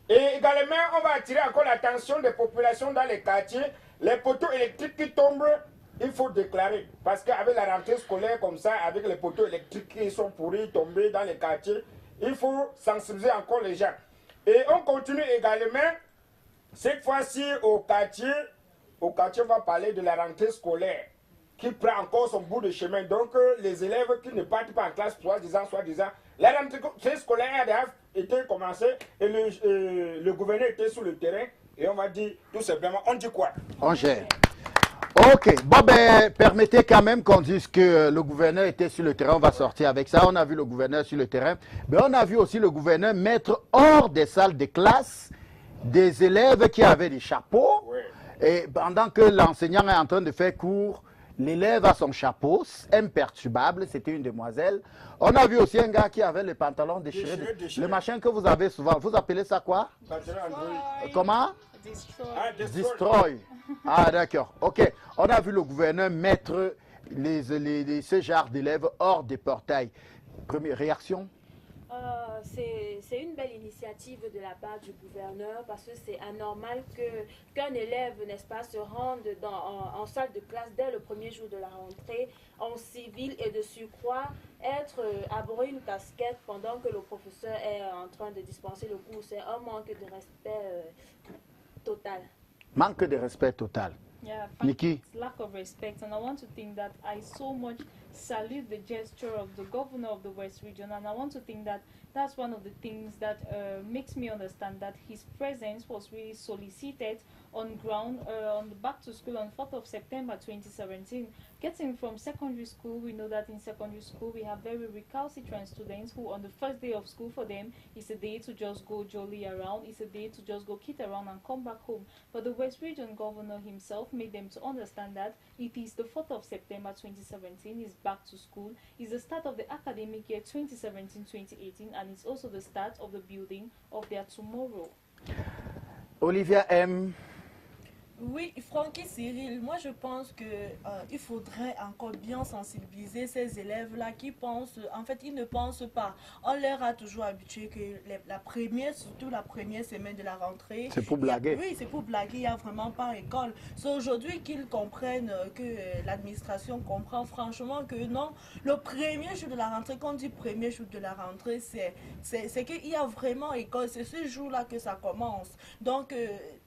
Speaker 2: Et également, on va attirer encore l'attention des populations dans les quartiers. Les poteaux électriques qui tombent il faut déclarer. Parce qu'avec la rentrée scolaire comme ça, avec les poteaux électriques qui sont pourris, tombés dans les quartiers, il faut sensibiliser encore les gens. Et on continue également, cette fois-ci au quartier, on va parler de la rentrée scolaire, qui prend encore son bout de chemin. Donc les élèves qui ne partent pas en classe, soi-disant, la rentrée scolaire a été commencée et le gouverneur était sur le terrain. Et on va dire tout simplement, on dit quoi?
Speaker 1: On gère. Ok, bon ben, permettez quand même qu'on dise que le gouverneur était sur le terrain, on va sortir avec ça. On a vu le gouverneur sur le terrain, mais on a vu aussi le gouverneur mettre hors des salles de classe des élèves qui avaient des chapeaux.
Speaker 2: Oui.
Speaker 1: Et pendant que l'enseignant est en train de faire cours, l'élève a son chapeau, imperturbable, c'était une demoiselle. On a vu aussi un gars qui avait les pantalons déchirés.
Speaker 2: Déchirés.
Speaker 1: Le machin que vous avez souvent, vous appelez ça quoi? Comment?
Speaker 2: Ah,
Speaker 1: Destroy. Ah, d'accord. OK. On a vu le gouverneur mettre ce genre d'élèves hors des portails. Première réaction?
Speaker 4: C'est une belle initiative de la part du gouverneur parce que c'est anormal qu'un élève, n'est-ce pas, se rende en salle de classe dès le premier jour de la rentrée en civil et de surcroît arborer une casquette pendant que le professeur est en train de dispenser le cours. C'est un manque de respect total.
Speaker 1: Manque de respect total.
Speaker 3: Yeah,
Speaker 1: Nikki?
Speaker 3: it's lack of respect, and I want to think that I so much salute the gesture of the governor of the West Region, and I want to think that that's one of the things that makes me understand that his presence was really solicited on ground on the back to school on 4th of September 2017. Getting from secondary school, we know that in secondary school we have very recalcitrant students who on the first day of school for them is a day to just go jolly around, it's a day to just go kid around and come back home. But the West Region governor himself made them to understand that it is the 4th of September 2017, is back to school, is the start of the academic year 2017-2018, and it's also the start of the building of their tomorrow.
Speaker 1: Olivia M.
Speaker 5: Oui, Francky Cyril, moi je pense que il faudrait encore bien sensibiliser ces élèves-là qui pensent, en fait ils ne pensent pas. On leur a toujours habitué que la première, surtout la première semaine de la rentrée.
Speaker 1: C'est pour blaguer.
Speaker 5: Oui, c'est pour blaguer, il n'y a vraiment pas école. C'est aujourd'hui qu'ils comprennent, que l'administration comprend franchement que non, le premier jour de la rentrée, quand on dit premier jour de la rentrée, c'est qu'il y a vraiment école, c'est ce jour-là que ça commence. Donc,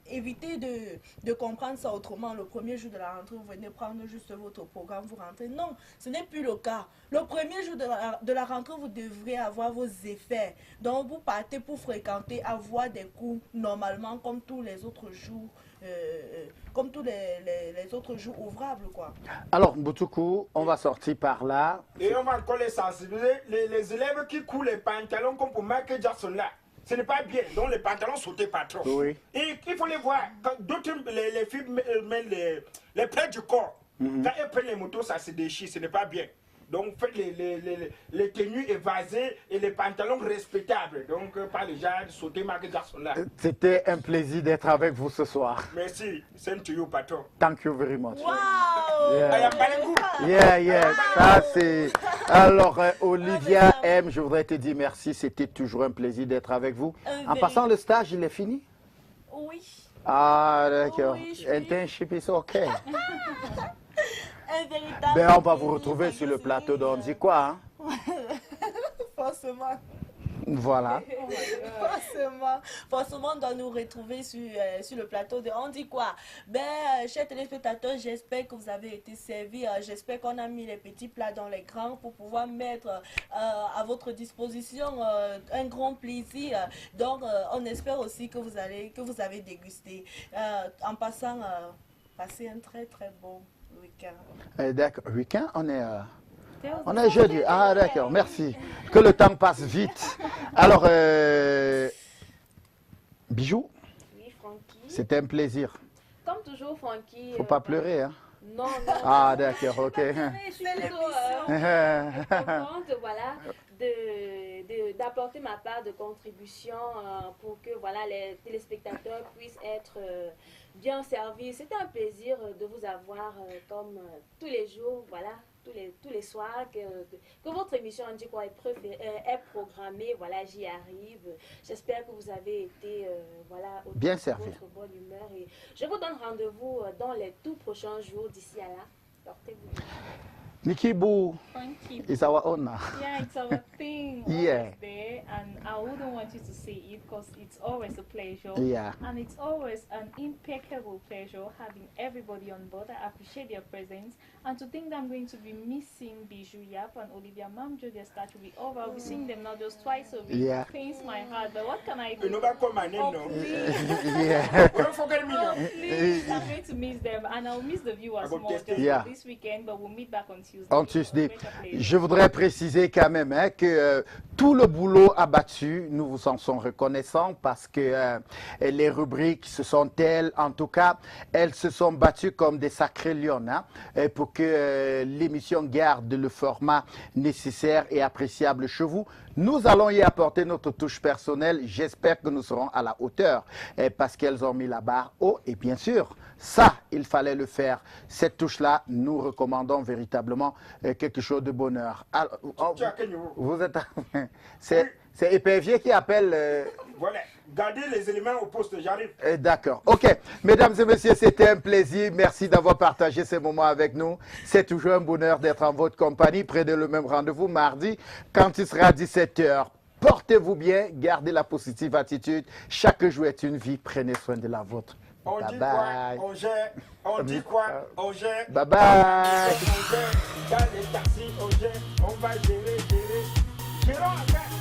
Speaker 5: évitez de comprendre ça autrement. Le premier jour de la rentrée, vous venez prendre juste votre programme, vous rentrez. Non, ce n'est plus le cas. Le premier jour de la rentrée, vous devrez avoir vos effets. Donc, vous partez pour fréquenter, avoir des cours normalement comme tous les autres jours. Comme tous les autres jours ouvrables, quoi.
Speaker 1: Alors, Mboutukou, on va sortir par là.
Speaker 2: Et on va encore les sensibiliser. Les élèves qui courent les pantalons comme pour Michael Jackson là. Ce n'est pas bien, donc les pantalons sautés pas trop.
Speaker 1: Oui.
Speaker 2: Et il faut les voir, quand d'autres, les filles mettent les plaies du corps. Quand elles prennent les motos, ça se déchire, ce n'est pas bien. Donc faites les tenues évasées et les pantalons respectables. Donc pas les gens sauter Michael Jackson là.
Speaker 1: C'était un plaisir d'être avec vous ce soir.
Speaker 2: Merci, same to you, patron.
Speaker 1: Thank you very much.
Speaker 5: Waouh!
Speaker 1: Yeah.
Speaker 2: Yeah.
Speaker 1: Yeah. Ça c'est. Alors, Olivia M, je voudrais te dire merci. C'était toujours un plaisir d'être avec vous. En passant, le stage, il est fini?
Speaker 5: Oui.
Speaker 1: Ah, d'accord.
Speaker 5: Oui, je suis-
Speaker 1: Internship is OK.
Speaker 5: Un véritable
Speaker 1: Ben, on va vous retrouver sur le plateau d'On dit quoi, hein?
Speaker 5: Forcément.
Speaker 1: Voilà.
Speaker 5: Forcément, on doit nous retrouver sur le plateau de On dit quoi. Ben, chers téléspectateurs, j'espère que vous avez été servis. J'espère qu'on a mis les petits plats dans les grands pour pouvoir mettre à votre disposition un grand plaisir. Donc, on espère aussi que vous avez dégusté. En passant, passez un très très bon week-end.
Speaker 1: D'accord. Week-end, on est jeudi. Ah, d'accord. Merci. Que le temps passe vite. Alors, Bijou,
Speaker 4: Oui, Francky.
Speaker 1: c'était un plaisir.
Speaker 4: Comme toujours, Francky.
Speaker 1: Faut pas pleurer, hein?
Speaker 4: Non.
Speaker 1: Ah, d'accord, ok.
Speaker 4: Je suis plutôt contente, voilà, d'apporter ma part de contribution pour que voilà, les téléspectateurs puissent être bien servis. C'était un plaisir de vous avoir comme tous les jours, voilà, tous les soirs, que votre émission On dit quoi est programmée. Voilà, j'y arrive. J'espère que vous avez été voilà,
Speaker 1: Bien servi.
Speaker 4: votre bonne humeur. Et je vous donne rendez-vous dans les tout prochains jours d'ici à là. Portez-vous bien.
Speaker 1: Nikki Boo
Speaker 3: Frankie.
Speaker 1: is our owner.
Speaker 3: Yeah, it's our thing.
Speaker 1: Yeah.
Speaker 3: Always there, and I wouldn't want you to say it because it's always a pleasure.
Speaker 1: Yeah.
Speaker 3: And it's always an impeccable pleasure having everybody on board. I appreciate their presence. And to think that I'm going to be missing Bijou Yap and Olivia Mamjo, their start will be over. I'll be seeing them now just twice a week.
Speaker 1: Yeah.
Speaker 3: It pains my heart, but what can I
Speaker 2: You
Speaker 3: do?
Speaker 2: know that call my name
Speaker 3: Oh,
Speaker 2: now.
Speaker 3: please.
Speaker 1: Yeah.
Speaker 2: Don't forget me
Speaker 3: Oh,
Speaker 2: now.
Speaker 3: please. I'm going to miss them. And I'll miss the viewers
Speaker 2: I will
Speaker 3: more
Speaker 2: test
Speaker 3: just
Speaker 2: it.
Speaker 1: Yeah.
Speaker 3: this weekend, but we'll meet back on Tuesday.
Speaker 1: On Tuesday.
Speaker 3: Great pleasure.
Speaker 1: Je voudrais préciser quand même hein, que tout le boulot abattu, nous vous en sommes reconnaissants parce que les rubriques, ce sont elles, en tout cas, elles se sont battues comme des sacrées lionnes hein, pour que l'émission garde le format nécessaire et appréciable chez vous. Nous allons y apporter notre touche personnelle. J'espère que nous serons à la hauteur parce qu'elles ont mis la barre haut. Et bien sûr, ça, il fallait le faire. Cette touche-là, nous recommandons véritablement quelque chose de bonheur. Alors,
Speaker 2: Tu as quel niveau?
Speaker 1: vous êtes... C'est Épervier qui appelle...
Speaker 2: Voilà. Gardez les éléments au poste, j'arrive.
Speaker 1: D'accord. OK. Mesdames et messieurs, c'était un plaisir. Merci d'avoir partagé ces moments avec nous. C'est toujours un bonheur d'être en votre compagnie. Prenez le même rendez-vous mardi quand il sera 17h. Portez-vous bien. Gardez la positive attitude. Chaque jour est une vie. Prenez soin de la vôtre.
Speaker 2: On
Speaker 1: Bye
Speaker 2: dit
Speaker 1: bye.
Speaker 2: quoi? On gère. On dit quoi? On gère.
Speaker 1: Bye bye.
Speaker 2: On gère. Dans les taxis, on gère. On va gérer. Gérons après.